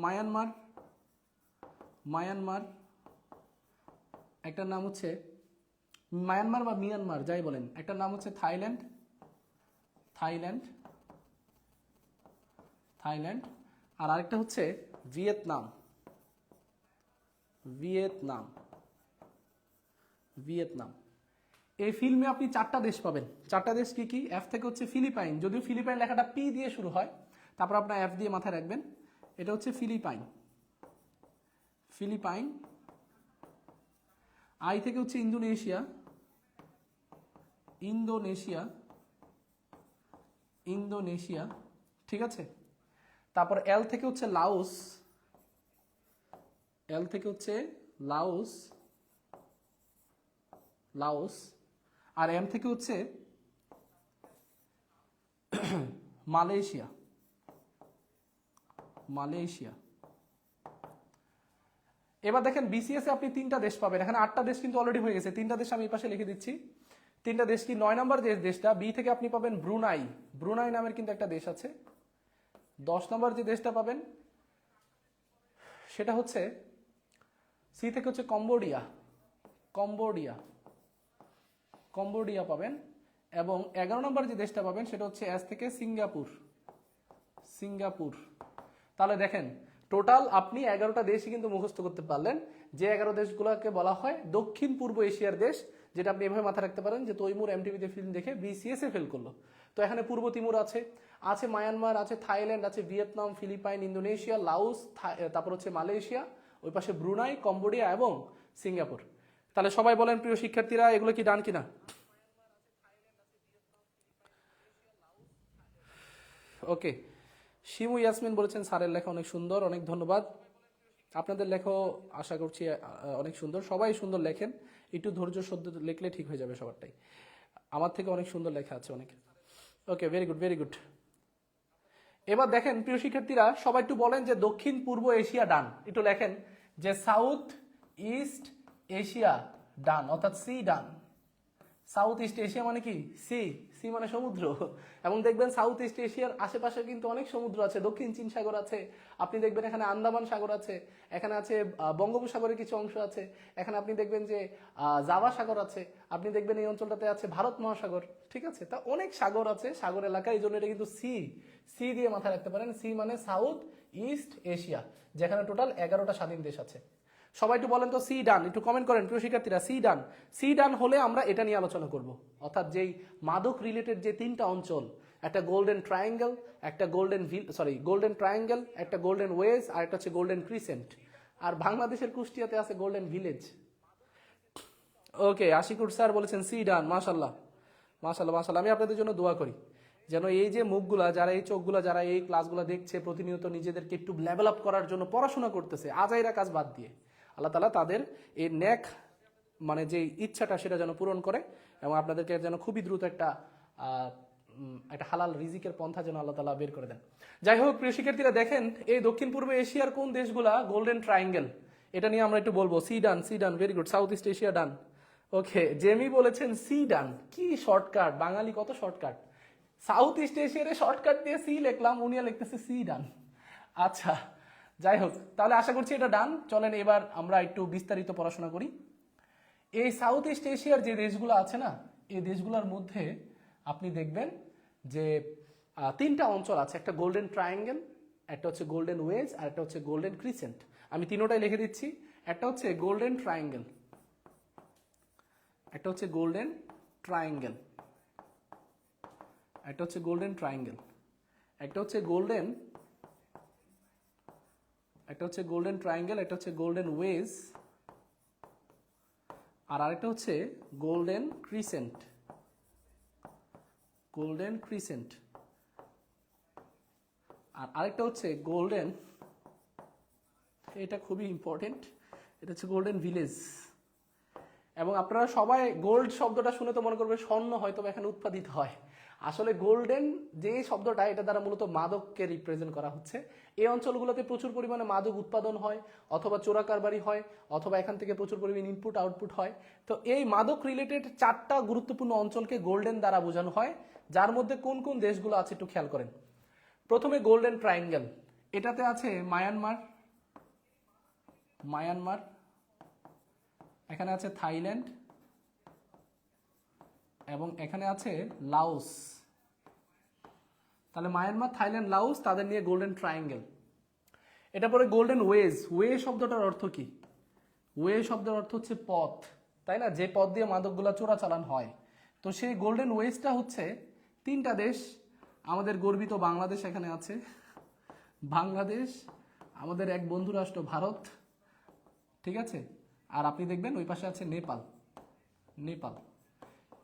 মায়ানমার, মায়ানমার, একটার নাম হচ্ছে মায়ানমার বা মিয়ানমার যাই বলেন, একটার নাম হচ্ছে থাইল্যান্ড, থাইল্যান্ড, থাইল্যান্ড, আর আরেকটা হচ্ছে ভিয়েতনাম, ভিয়েতনাম, ভিয়েতনাম। এই ফিল্মে আপনি 4টা দেশ পাবেন, 4টা দেশ কি কি? এফ থেকে হচ্ছে ফিলিপাইন, যদিও ফিলিপাইন লেখাটা পি দিয়ে শুরু হয়, তারপর আপনার এফ দিয়ে মাথায় রাখবেন, এটা হচ্ছে ফিলিপাইন, ফিলিপাইন। আই থেকে হচ্ছে ইন্দোনেশিয়া, ইন্দোনেশিয়া, ইন্দোনেশিয়া, ঠিক আছে। তারপর এল থেকে হচ্ছে লাওস, এল থেকে হচ্ছে লাওস, লাওস, আর এম থেকে হচ্ছে মালয়েশিয়া, মালয়েশিয়া। এবার দেখেন বিসিএস এ আপনি 3টা দেশ পাবেন, এখানে 8টা দেশ কিন্তু অলরেডি হয়ে গেছে, 3টা দেশ আমি এই পাশে লিখে দিচ্ছি। 3টা দেশ কি? 9 নম্বর যে দেশটা, বি থেকে আপনি পাবেন ব্রুনাই, ব্রুনাই নামের কিন্তু একটা দেশ আছে। 10 নম্বর যে দেশটা পাবেন সেটা হচ্ছে সি থেকে হচ্ছে কম্বোডিয়া, কম্বোডিয়া, কম্বোডিয়া পাবেন। এবং 11 নম্বর যে দেশটা পাবেন সেটা হচ্ছে এস থেকে সিঙ্গাপুর, সিঙ্গাপুর। তাহলে দেখেন টোটাল আপনি 11টা দেশই কিন্তু মুখস্থ করতে পারলেন, যে 11 দেশগুলোকে বলা হয় দক্ষিণ পূর্ব এশিয়ার দেশ, যেটা আপনি এভাবে মাথায় রাখতে পারেন যে তৈমুর এমটিভিতে ফিল্ম দেখে বিসিএস এ ফেল করলো। তো এখানে পূর্ব তিমুর আছে, আছে মায়ানমার, আছে থাইল্যান্ড, আছে ভিয়েতনাম, ফিলিপাইন, ইন্দোনেশিয়া, লাওস, তারপর হচ্ছে মালয়েশিয়া, ওই পাশে ব্রুনাই, কম্বোডিয়া এবং সিঙ্গাপুর। তাহলে সবাই বলেন প্রিয় শিক্ষার্থীরা, এগুলো কি ডান কিনা? ওকে, শিমু ইয়াসমিন বলেছেন স্যারের লেখা অনেক সুন্দর, অনেক ধন্যবাদ। আপনাদের লেখাও আশা করছি অনেক সুন্দর, সবাই সুন্দর লেখেন, একটু ধৈর্য সদ্য লিখলে ঠিক হয়ে যাবে সবারটাই। আমার থেকে অনেক সুন্দর লেখা আছে অনেক। ওকে, ভেরি গুড, ভেরি গুড। এবার দেখেন প্রিয় শিক্ষার্থীরা, সবাই একটু বলেন যে দক্ষিণ পূর্ব এশিয়া ডান, একটু লেখেন যে সাউথ ইস্ট এশিয়া ডান, অর্থাৎ সি ডান। সাউথ ইস্ট এশিয়া মানে কি? সি, সি মানে সমুদ্র। এবং দেখবেন সাউথ ইস্ট এশিয়ার আশেপাশে কিন্তু অনেক সমুদ্র আছে, দক্ষিণ চীন সাগর আছে, আপনি দেখবেন এখানে আন্দামান সাগর আছে, এখানে আছে বঙ্গোপসাগরের কিছু অংশ আছে, এখানে আপনি দেখবেন যে জাভা সাগর আছে, আপনি দেখবেন এই অঞ্চলটাতে আছে ভারত মহাসাগর, ঠিক আছে। তা অনেক সাগর আছে, সাগর এলাকা, এই জন্য এটা কিন্তু সি, সি দিয়ে মাথায় রাখতে পারেন। সি মানে সাউথ ইস্ট এশিয়া, যেখানে টোটাল 11টা স্বাধীন দেশ আছে। সবাই একটু বলেন তো সি ডান, একটু কমেন্ট করেন প্রিয় শিক্ষার্থীরা, সি ডান। সি ডান হলে আমরা এটা নিয়ে আলোচনা করব, অর্থাৎ যেই মাদক রিলেটেড যে 3টা অঞ্চল, একটা গোল্ডেন ট্রায়াঙ্গেল, একটা গোল্ডেন ট্রায়াঙ্গেল, একটা গোল্ডেন ওয়েজ, আর একটা হচ্ছে গোল্ডেন ক্রিসেন্ট, আর বাংলাদেশের কুষ্টিয়াতে আছে গোল্ডেন ভিলেজ। ওকে, আশিকুর স্যার বলেছেন সি ডান, মাশাল্লাহ, মাশাল্লাহ, মাশাল্লাহ। আমি আপনাদের জন্য দোয়া করি যেন এই যে মুখগুলা, যারা এই চোখগুলা, যারা এই ক্লাসগুলো দেখছে, প্রতিনিয়ত নিজেদেরকে একটু লেভেল আপ করার জন্য পড়াশোনা করতেছে আজাইরা কাজ বাদ দিয়ে, আল্লাহ তাআলা তাদের এই ন্যাক মানে যে ইচ্ছাটা সেটা যেন পূরণ করে, এবং আপনাদেরকে যেন খুবই দ্রুত একটা হালাল রিজিকের পন্থা যেন আল্লাহ তাআলা বের করে দেন। যাই হোক প্রিয় শিক্ষার্থীরা, দেখেন এই দক্ষিণ পূর্ব এশিয়ার কোন দেশগুলা গোল্ডেন ট্রায়াঙ্গেল, এটা নিয়ে আমরা একটু বলবো। C done, C done, very good. South east Asia done. Okay, Jemi বলেছেন সি ডান, কি শর্টকাট, বাঙালি কত শর্টকাট। সাউথ ইস্ট এশিয়ার শর্টকাট দিয়ে সি লিখলাম, উনি লিখতেছে সি ডান। আচ্ছা, যাই হোক, তাহলে আশা করছি এটা ডান। চলেন এবার আমরা একটু বিস্তারিত পড়াশোনা করি। এই সাউথ ইস্ট এশিয়ার যে দেশগুলো আছে না, এই দেশগুলোর মধ্যে আপনি দেখবেন যে 3টা অঞ্চল আছে, একটা গোল্ডেন ট্রায়াঙ্গেল, একটা হচ্ছে গোল্ডেন ওয়েজ, আর একটা হচ্ছে গোল্ডেন ক্রিসেন্ট। আমি তিনোটাই লিখে দিচ্ছি। একটা হচ্ছে গোল্ডেন ট্রায়াঙ্গেল, একটা হচ্ছে গোল্ডেন ট্রায়াঙ্গেল, একটা হচ্ছে গোল্ডেন ট্রায়াঙ্গেল, একটা হচ্ছে গোল্ডেন ট্রায়াঙ্গেল, একটা হচ্ছে গোল্ডেন ওয়েজ, আর আরেকটা হচ্ছে গোল্ডেন ক্রিসেন্ট। আর আরেকটা হচ্ছে গোল্ডেন, এটা খুবই ইম্পর্টেন্ট, এটা হচ্ছে গোল্ডেন ভিলেজ। এবং আপনারা সবাই গোল্ড শব্দটা শুনে তো মনে করবে স্বর্ণ হয়তো এখানে উৎপাদিত হয়। আসলে গোল্ডেন যে শব্দটা, এটা দ্বারা মূলত মাদককে রিপ্রেজেন্ট করা হচ্ছে। এই অঞ্চলগুলোতে প্রচুর পরিমাণে মাদক উৎপাদন হয়, অথবা চোরা কারবারি হয়, অথবা এখান থেকে প্রচুর পরিমাণে ইনপুট আউটপুট হয়। তো এই মাদক রিলেটেড 4টা গুরুত্বপূর্ণ অঞ্চলকে গোল্ডেন দ্বারা বোঝানো হয়, যার মধ্যে কোন কোন দেশগুলো আছে একটু খেয়াল করেন। প্রথমে গোল্ডেন ট্রায়াঙ্গেল, এটাতে আছে মায়ানমার, এখানে আছে থাইল্যান্ড, এবং এখানে আছে লাওস। তাহলে মায়ানমার, থাইল্যান্ড, লাওস, তাদের নিয়ে গোল্ডেন ট্রায়াঙ্গেল। এটা পরে গোল্ডেন ওয়েজ। ওয়ে শব্দটার অর্থ কি? ওয়ে শব্দের অর্থ হচ্ছে পথ, তাই না? যে পথ দিয়ে মাদকগুলা চোরাচালান হয়। তো সেই গোল্ডেন ওয়েজটা হচ্ছে 3টা দেশ, আমাদের গর্বিত বাংলাদেশ এখানে আছে, বাংলাদেশ, আমাদের এক বন্ধু রাষ্ট্র ভারত, ঠিক আছে, আর আপনি দেখবেন ওই পাশে আছে নেপাল।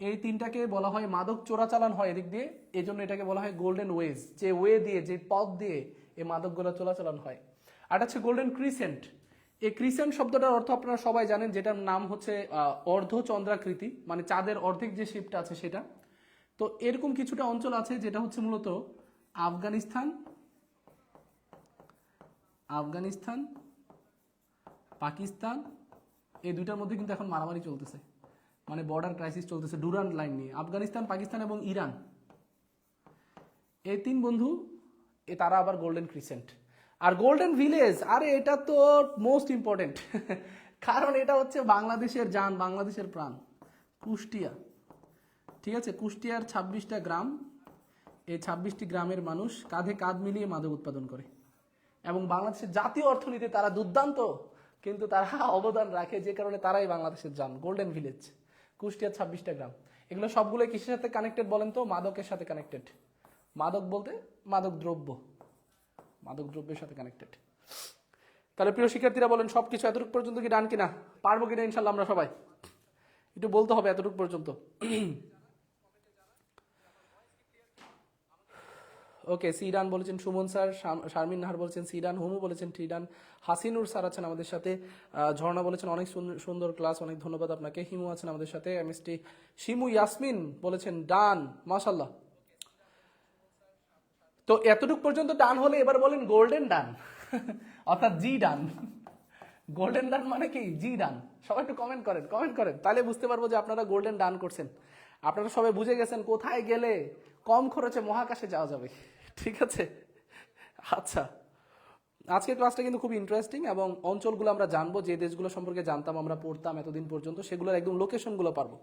এই 3টাকে বলা হয় মাদক চোরাচালান হয় এদিক দিয়ে, এই জন্য এটাকে বলা হয় গোল্ডেন ওয়েজ, যে ওয়ে দিয়ে, যে পথ দিয়ে এই মাদকগুলো চোরাচালান হয়। আর হচ্ছে গোল্ডেন ক্রিসেন্ট। এই ক্রিসেন্ট শব্দটার অর্থ আপনারা সবাই জানেন, যেটার নাম হচ্ছে অর্ধচন্দ্রাকৃতি, মানে চাঁদের অর্ধেক যে শেপটা আছে সেটা। তো এরকম কিছুটা অঞ্চল আছে যেটা হচ্ছে মূলত আফগানিস্তান, পাকিস্তান, এই দুইটার মধ্যে কিন্তু এখন মারামারি চলতেছে, মানে বর্ডার ক্রাইসিস চলতেছে ডুরান্ড লাইন নিয়ে। আফগানিস্তান, পাকিস্তান এবং ইরান, এই 3 বন্ধু, তারা আবার গোল্ডেন ক্রিসেন্ট। আর গোল্ডেন ভিলেজ, আরে এটা তো মোস্ট ইম্পর্টেন্ট, কারণ এটা হচ্ছে বাংলাদেশের জান, বাংলাদেশের প্রাণ, কুষ্টিয়া। ঠিক আছে, কুষ্টিয়ার 26টা গ্রাম, এই 26টি গ্রামের মানুষ কাঁধে কাঁধ মিলিয়ে মাদক উৎপাদন করে, এবং বাংলাদেশের জাতীয় অর্থনীতি তারা দুর্দান্ত কিন্তু তারা অবদান রাখে, যে কারণে তারাই বাংলাদেশের জান। গোল্ডেন ভিলেজ, কুষ্টিয়ার 26টা গ্রাম, এগুলো সবগুলো কিসের সাথে কানেক্টেড বলেন তো? মাদকের সাথে কানেক্টেড। মাদক বলতে মাদকদ্রব্যের সাথে কানেক্টেড। তাহলে প্রিয় শিক্ষার্থীরা বলেন, সবকিছু এতটুকু পর্যন্ত কি ডান কিনা? পারবো কিনা ইনশাল্লাহ আমরা সবাই? একটু বলতে হবে এতটুকু পর্যন্ত। ওকে, সিডান বলেছেন সুমন স্যার, শারমিন নাহার বলেছেন সিডান, হুমু বলেছেন টিডান, হাসিনুর স্যার আছেন আমাদের সাথে, ঝর্ণা বলেছেন অনেক সুন্দর ক্লাস, অনেক ধন্যবাদ আপনাকে। হিমু আছেন আমাদের সাথে, এমএসটি শিমু ইয়াসমিন বলেছেন ডান, মাশাল্লাহ। তো এতটুকু পর্যন্ত ডান হলে এবার বলেন গোল্ডেন ডান, অর্থাৎ জি ডান। গোল্ডেন ডান মানে কি? জি ডান। সবাই একটু কমেন্ট করেন, তাহলে বুঝতে পারবো যে আপনারা গোল্ডেন ডান করছেন। আপনারা সবাই বুঝে গেছেন কোথায় গেলে কম খরচে মহাকাশে যাওয়া যাবে। ঠিক আছে, আচ্ছা, আজকের ক্লাসটা কিন্তু খুব ইন্টারেস্টিং, এবং অঞ্চলগুলো আমরা জানবো, যে দেশগুলো সম্পর্কে জানতাম আমরা, পড়তাম এতদিন পর্যন্ত, সেগুলোর একদম লোকেশনগুলো পারবো।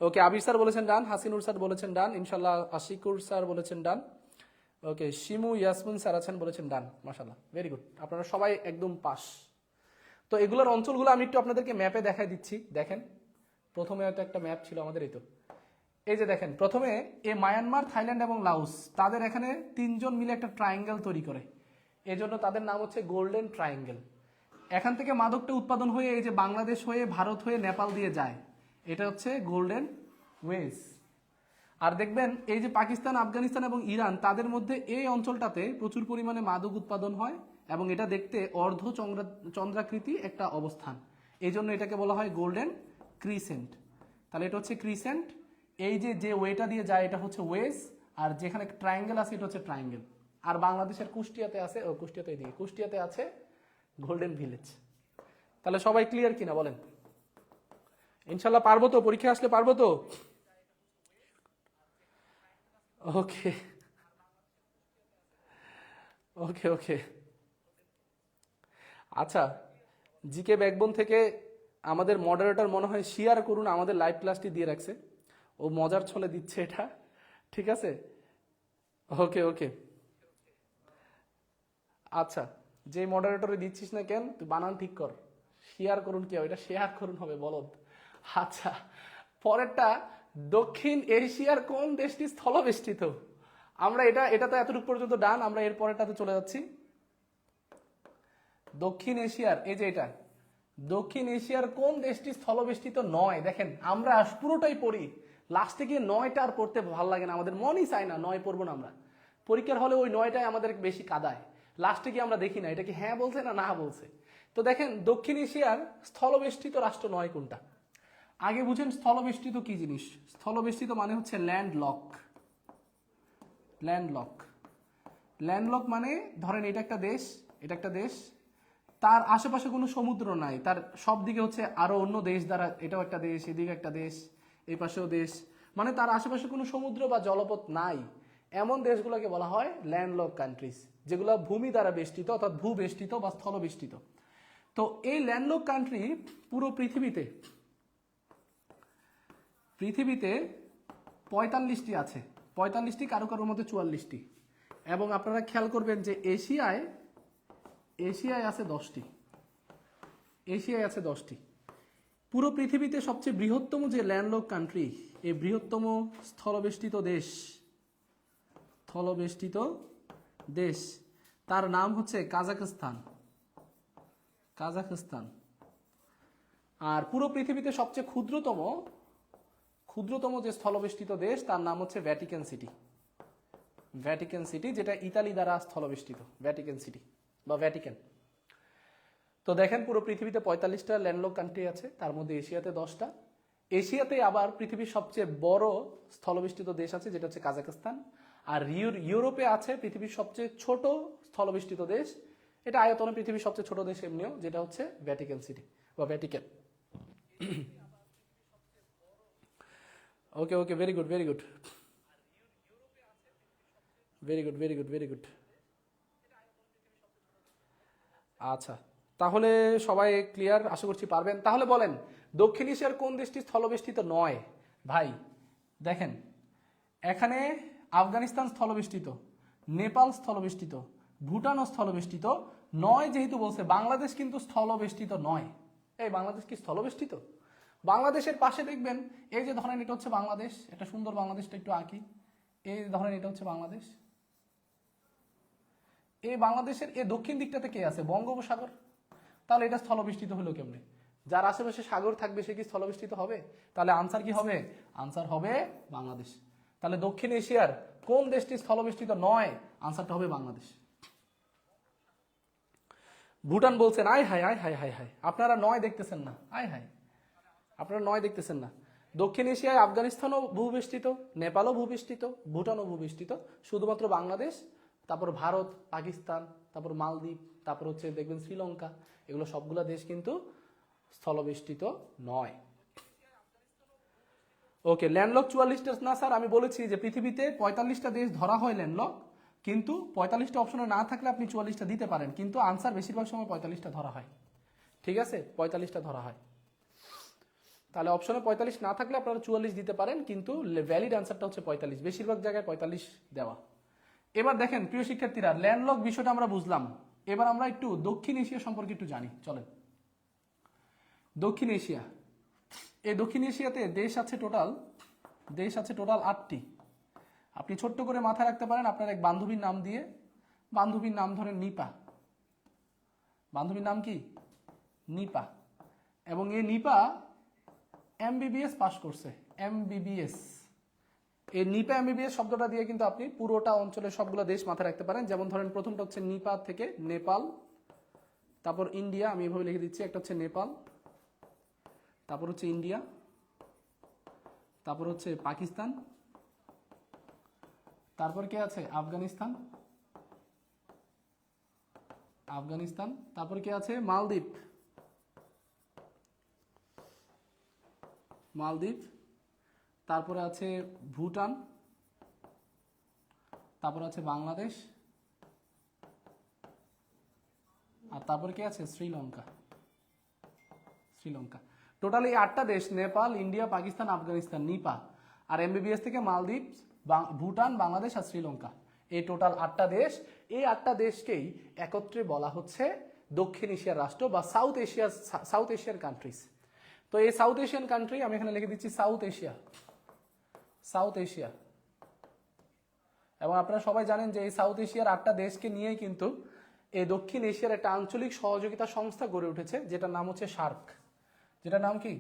ওকে, আবির স্যার বলেছেন ডান, হাসিনুর স্যার বলেছেন ডান, ইনশাল্লাহ আশিকুর স্যার বলেছেন ডান। ওকে, শিমু ইয়াসমিন স্যার আছেন বলেছেন ডান, মাশাল্লাহ, ভেরি গুড, আপনারা সবাই একদম পাস। তো এগুলোর অঞ্চলগুলো আমি একটু আপনাদেরকে ম্যাপে দেখাই দিচ্ছি। দেখেন, প্রথমে হয়তো একটা ম্যাপ ছিল আমাদের, এই যে দেখেন, প্রথমে এই মায়ানমার, থাইল্যান্ড এবং লাওস, তাদের এখানে 3 জন মিলে একটা ট্রায়াঙ্গেল তৈরি করে, এজন্য তাদের নাম হচ্ছে গোল্ডেন ট্রায়াঙ্গেল। এখান থেকে মাদকটা উৎপাদন হয়ে এই যে বাংলাদেশ হয়ে, ভারত হয়ে, নেপাল দিয়ে যায়, এটা হচ্ছে গোল্ডেন ওয়েজ। আর দেখবেন এই যে পাকিস্তান, আফগানিস্তান এবং ইরান, তাদের মধ্যে এই অঞ্চলটাতে প্রচুর পরিমাণে মাদক উৎপাদন হয়, এবং এটা দেখতে চন্দ্রাকৃতি একটা অবস্থান, এই জন্য এটাকে বলা হয় গোল্ডেন ক্রিসেন্ট। তাহলে এটা হচ্ছে ক্রিসেন্ট, এই যে ওয়েটা দিয়ে যায় এটা হচ্ছে ওয়েজ, আর যেখানে ট্রায়াঙ্গেল আছে এটা হচ্ছে ট্রায়াঙ্গেল। আর বাংলাদেশের কুষ্টিয়াতে আছে, কুষ্টিয়াতে আছে গোল্ডেন ভিলেজ। তাহলে সবাই ক্লিয়ার কিনা বলেন? ইনশাল্লাহ পারবো তো? পরীক্ষা আসলে পারবো তো? ওকে ওকে ওকে আচ্ছা, জিকে ব্যাকবোন থেকে আমাদের মডারেটর মনে হয় শেয়ার করুন, আমাদের লাইভ ক্লাসটি দিয়ে রাখছে, ও মজার ছলে দিচ্ছে এটা, ঠিক আছে? ওকে ওকে আচ্ছা, যে মডারেটরে দিচ্ছিস না কেন, তুই বানান ঠিক কর। শেয়ার করুন কি হবে? এটা শেয়ার করুন হবে, বলদ। আচ্ছা, পরেরটা, দক্ষিণ এশিয়ার কোন দেশটি স্থলবেষ্টিত? আমরা এটা তো এতটুকু পর্যন্ত ডান। আমরা এর পরেরটাতে চলে যাচ্ছি। দক্ষিণ এশিয়ার, এই যে এটা, দক্ষিণ এশিয়ার কোন দেশটি স্থলবেষ্টিত নয়? দেখেন আমরা পুরোটাই পড়ি, লাস্টে গিয়ে নয়টা আর পড়তে ভালো লাগে না, আমাদের মনই চায় না নয় পড়বো না আমরা। পরীক্ষার হলে ওই নয়টাই আমাদের বেশি কাদায়, লাস্টে গিয়ে আমরা দেখি না এটা কি হ্যাঁ বলছে না না বলছে। তো দেখেন দক্ষিণ এশিয়ার স্থলবেষ্টিত রাষ্ট্র নয় কোনটা? আগে বুঝেন স্থলবেষ্টিত কি জিনিস। স্থলবেষ্টিত মানে হচ্ছে ল্যান্ডলক। ল্যান্ডলক, ল্যান্ডলক মানে ধরেন এটা একটা দেশ, এটা একটা দেশ, তার আশেপাশে কোনো সমুদ্র নাই, তার সব দিকে হচ্ছে আরো অন্য দেশ দ্বারা, এটাও একটা দেশ, এদিকে একটা দেশ, এই পাশেও দেশ, মানে তার আশেপাশে কোনো সমুদ্র বা জলপথ নাই, এমন দেশগুলোকে বলা হয় ল্যান্ডলক কান্ট্রিজ, যেগুলো ভূমি দ্বারা বেষ্টিত অর্থাৎ ভূবেষ্টিত বা স্থলবেষ্টিত। তো এই ল্যান্ডলক কান্ট্রি পুরো পৃথিবীতে 45টি আছে, 45টি, কারো কারোর মধ্যে 44টি। এবং আপনারা খেয়াল করবেন যে এশিয়ায় আছে 10টি, এশিয়ায় আছে 10টি। পুরো পৃথিবীতে সবচেয়ে বৃহত্তম যে ল্যান্ডলক কান্ট্রি, এই বৃহত্তম স্থলবেষ্টিত দেশ, তার নাম হচ্ছে কাজাখস্তান। আর পুরো পৃথিবীতে সবচেয়ে ক্ষুদ্রতম যে স্থলবেষ্টিত দেশ, তার নাম হচ্ছে ভ্যাটিকান সিটি, যেটা ইতালি দ্বারা স্থলবেষ্টিত, ভ্যাটিকান সিটি বা ভ্যাটিকান। তো দেখেন পুরো পৃথিবীতে 45টা ল্যান্ডলক কান্ট্রি আছে, তার মধ্যে এশিয়াতে 10টা। এশিয়াতে আবার পৃথিবীর সবচেয়ে বড় স্থলবেষ্টিত দেশ আছে, যেটা হচ্ছে কাজাখস্তান। আর ইউরোপে আছে পৃথিবীর সবচেয়ে ছোট স্থলবেষ্টিত দেশ, এটা আয়তনে পৃথিবীর সবচেয়ে ছোট দেশ এমনিও, যেটা হচ্ছে ভ্যাটিকান সিটি বা ভ্যাটিকান। ওকে ওকে, ভেরি গুড। আচ্ছা, তাহলে সবাই ক্লিয়ার, আশা করছি পারবেন। তাহলে বলেন দক্ষিণ এশিয়ার কোন দেশটি স্থলবেষ্টিত নয়? ভাই দেখেন, এখানে আফগানিস্তান স্থলবেষ্টিত, নেপাল স্থলবেষ্টিত, ভুটানও স্থলবেষ্টিত নয়। যেহেতু বলছে বাংলাদেশ কিন্তু স্থলবেষ্টিত নয়। এই বাংলাদেশ কি স্থলবেষ্টিত? বাংলাদেশের পাশে দেখবেন, এই যে ধরেন এটা হচ্ছে বাংলাদেশ, এটা সুন্দর, বাংলাদেশটা একটু আঁকি, এই ধরেন এটা হচ্ছে বাংলাদেশ, এই বাংলাদেশের এই দক্ষিণ দিকটাতে কে আছে? বঙ্গোপসাগর। তাহলে এটা স্থলবেষ্টিত হলো কেমনে? যার আশেপাশে সাগর থাকবে সে কি স্থলবেষ্টিত হবে? তাহলে আনসার কি হবে? আনসার হবে বাংলাদেশ। তাহলে দক্ষিণ এশিয়ার কোন দেশটি স্থলবেষ্টিত নয়? আনসারটা হবে বাংলাদেশ। ভুটান বলছেন আয় হায় আয় হায় হায় হায়, আপনারা 9 দেখতেছেন না, আয় হায়, আপনারা 9 দেখতেছেন না। দক্ষিণ এশিয়ায় আফগানিস্তানও ভূবেষ্টিত, নেপালও ভূবেষ্টিত, ভুটানও ভূবেষ্টিত, শুধুমাত্র বাংলাদেশ, তারপর ভারত, পাকিস্তান, তারপর মালদ্বীপ, তারপর হচ্ছে দেখবেন শ্রীলঙ্কা, এগুলো সবগুলো দেশ কিন্তু স্থলবেষ্টিত নয়। ওকে, ল্যান্ডলক 44টা না স্যার, আমি বলেছি যে পৃথিবীতে 45টা দেশ ধরা হয় ল্যান্ডলক, কিন্তু 45টা অপশনে না থাকলে আপনি 44টা দিতে পারেন, কিন্তু আনসার বেশিরভাগ সময় 45টা ধরা হয়। ঠিক আছে, 45টা ধরা হয়। তাহলে অপশনে 45 না থাকলে আপনারা 44 দিতে পারেন, কিন্তু ভ্যালিড আনসারটা হচ্ছে 45, বেশিরভাগ জায়গায় 45 দেওয়া। এবার দেখেন প্রিয় শিক্ষার্থীরা, ল্যান্ডলক বিষয়টা আমরা বুঝলাম, এবার আমরা একটু দক্ষিণ এশিয়া সম্পর্কে একটু জানি, চলেন। দক্ষিণ এশিয়া, এই দক্ষিণ এশিয়াতে দেশ আছে টোটাল 8টি। আপনি ছোট্ট করে মাথায় রাখতে পারেন আপনার এক বান্ধবীর নাম দিয়ে, বান্ধবীর নাম ধরেন নিপা, বান্ধবীর নাম কি? নিপা। এবং এই নিপা এমবিবিএস পাশ করছে, এমবিবিএস। এই নিপা এমবিবিএস শব্দটা দিয়ে কিন্তু আপনি পুরোটা অঞ্চলের সবগুলো দেশ মাথায় রাখতে পারেন। যেমন ধরেন প্রথমটা হচ্ছে নিপা থেকে নেপাল, তারপর ইন্ডিয়া, আমি এভাবে লিখে দিচ্ছি, একটা হচ্ছে নেপাল, তারপর হচ্ছে ইন্ডিয়া, তারপর হচ্ছে পাকিস্তান, তারপর কে আছে? আফগানিস্তান, তারপর কে আছে? মালদ্বীপ, তারপরে আছে ভুটান, তারপর আছে বাংলাদেশ, আর তারপর কি আছে? শ্রীলঙ্কা। টোটালি 8টা দেশ, নেপাল, ইন্ডিয়া, পাকিস্তান, আফগানিস্তান, নিপা, আর এমবিবিএস থেকে মালদ্বীপ, ভুটান, বাংলাদেশ আর শ্রীলঙ্কা, এই টোটাল 8টা দেশ। এই 8টা দেশকেই একত্রে বলা হচ্ছে দক্ষিণ এশিয়ার রাষ্ট্র বা সাউথ এশিয়ার কান্ট্রিজ। তো এই সাউথ এশিয়ান কান্ট্রি আমি এখানে লিখে দিচ্ছি সাউথ এশিয়া। এবং আপনারা সবাই জানেন যে এই সাউথ এশিয়ার 8টা দেশকে নিয়েই কিন্তু এই দক্ষিণ এশিয়ার একটা আঞ্চলিক সহযোগিতা সংস্থা গড়ে উঠেছে, যেটার নাম হচ্ছে সার্ক। যেটার নাম কি?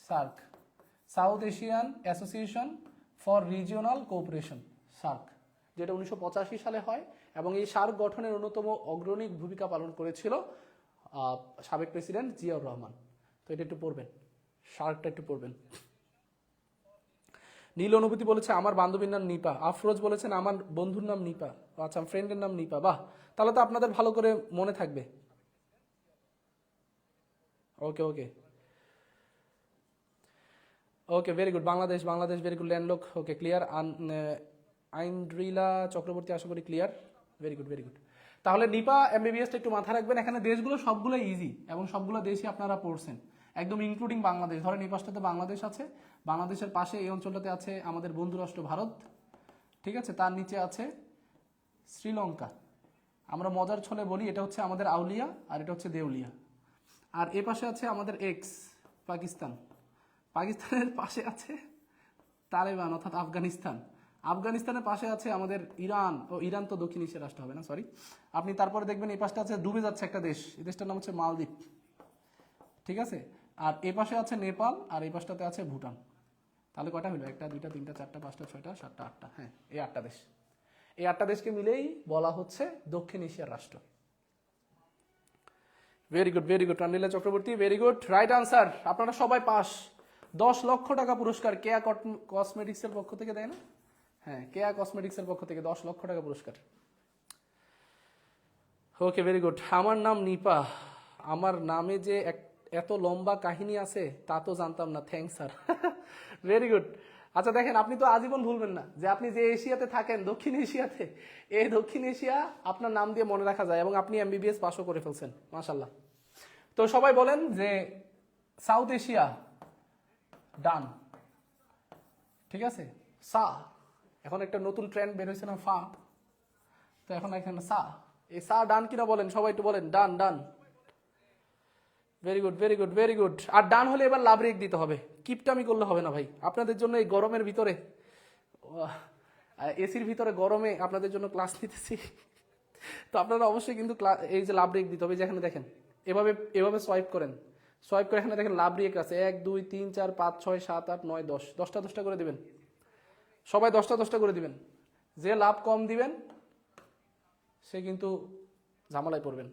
SAARC, south Asian association for regional cooperation, SAARC, যেটা 1985 সালে হয়। এবং এই সার্ক গঠনের অন্যতম অগ্রণী ভূমিকা পালন করেছিল সাবেক প্রেসিডেন্ট জিয়াউর রহমান। তো এটা একটু পড়বেন, সার্কটা একটু পড়বেন। নীল অনুভূতি বলেছে আমার বান্ধবীর নাম নিপা। আফরোজ বলেছেন আমার বন্ধুর নাম নিপা। আচ্ছা, ফ্রেন্ডের নাম নিপা। বাহ, তাহলে তো আপনাদের ভালো করে মনে থাকবে। Okay okay okay, very good. Bangladesh, Bangladesh, very good. Landlock, okay, clear. Aindrila Chakraborty, আশা করি clear. Very good, very good. তাহলে নিপা এমবিবিএসটা একটু মাথায় রাখবেন। এখানে দেশগুলো সবগুলো ইজি এবং সবগুলো দেশই আপনারা পড়ছেন, একদম ইনক্লুডিং বাংলাদেশ। ধরেন এই পাশটাতে বাংলাদেশ আছে, বাংলাদেশের পাশে এই অঞ্চলটাতে আছে আমাদের বন্ধু রাষ্ট্র ভারত, ঠিক আছে, তার নিচে আছে শ্রীলঙ্কা। আমরা মজার ছলে বলি এটা হচ্ছে আমাদের আউলিয়া আর এটা হচ্ছে দেউলিয়া। আর এ পাশে আছে আমাদের এক্স পাকিস্তান, পাকিস্তানের পাশে আছে তালেবান অর্থাৎ আফগানিস্তান, আফগানিস্তানের পাশে আছে আমাদের ইরান। ও ইরান তো দক্ষিণ এশিয়ার রাষ্ট্র হবে না, সরি। আপনি তারপরে দেখবেন এই পাশটা আছে ডুবে যাচ্ছে একটা দেশ, এই দেশটার নাম হচ্ছে মালদ্বীপ, ঠিক আছে। আর এ পাশে আছে নেপাল আর এই পাশটাতে আছে ভুটান। তাহলে কয়টা হলো? 1 2 3 4 5 6 7 8টা। হ্যাঁ, এই 8টা দেশ, এই 8টা দেশকে মিলেই বলা হচ্ছে দক্ষিণ এশিয়ার রাষ্ট্র। Very good, very good. Ranila Chakraborty, very good, right answer. আপনারা সবাই পাস। 10 লক্ষ টাকা পুরস্কার কেয়া কসমেটিক্সের পক্ষ থেকে দেয় না? হ্যাঁ, কেয়া কসমেটিক্সের পক্ষ থেকে 10 লক্ষ টাকা পুরস্কার। ওকে, ভেরি গুড। আমার নাম নিপা, আমার নামে যে এত লম্বা কাহিনী আছে তা তো জানতাম না। Thanks sir. Very good. আচ্ছা দেখেন, আপনি তো আজীবন ভুলবেন না যে আপনি যে এশিয়াতে থাকেন, দক্ষিণ এশিয়াতে, এই দক্ষিণ এশিয়া আপনার নাম দিয়ে মনে রাখা যায় এবং আপনি এমবিবিএস পাসও করে ফেলছেন, মাশাল্লাহ। তো সবাই বলেন যে সাউথ এশিয়া ডান, ঠিক আছে। সা, এখন একটা নতুন ট্রেন্ড বের হয়েছে না, ফা, তো এখন এখানে সা, এই সা ডান কিনা বলেন, সবাই একটু বলেন done done. Very good, very good, very good. আর ডান হলে এবার লাভ রেক দিতে হবে, কিপটামি করলে হবে না ভাই। আপনাদের জন্য এই গরমের ভিতরে, এসির ভিতরে গরমে আপনাদের জন্য ক্লাস নিতেছি, তো আপনারা অবশ্যই কিন্তু এই যে লাভ রেক দিতে হবে। যেখানে দেখেন এভাবে এভাবে সোয়াইপ করেন, সোয়াইপ করে এখানে দেখেন লাভ রেক আছে 1 2 3 4 5 6 7 8 9 10, 10টা 10টা করে দিবেন, সবাই 10টা 10টা করে দিবেন। যে লাভ কম দিবেন সে কিন্তু ঝামেলায় পড়বেন।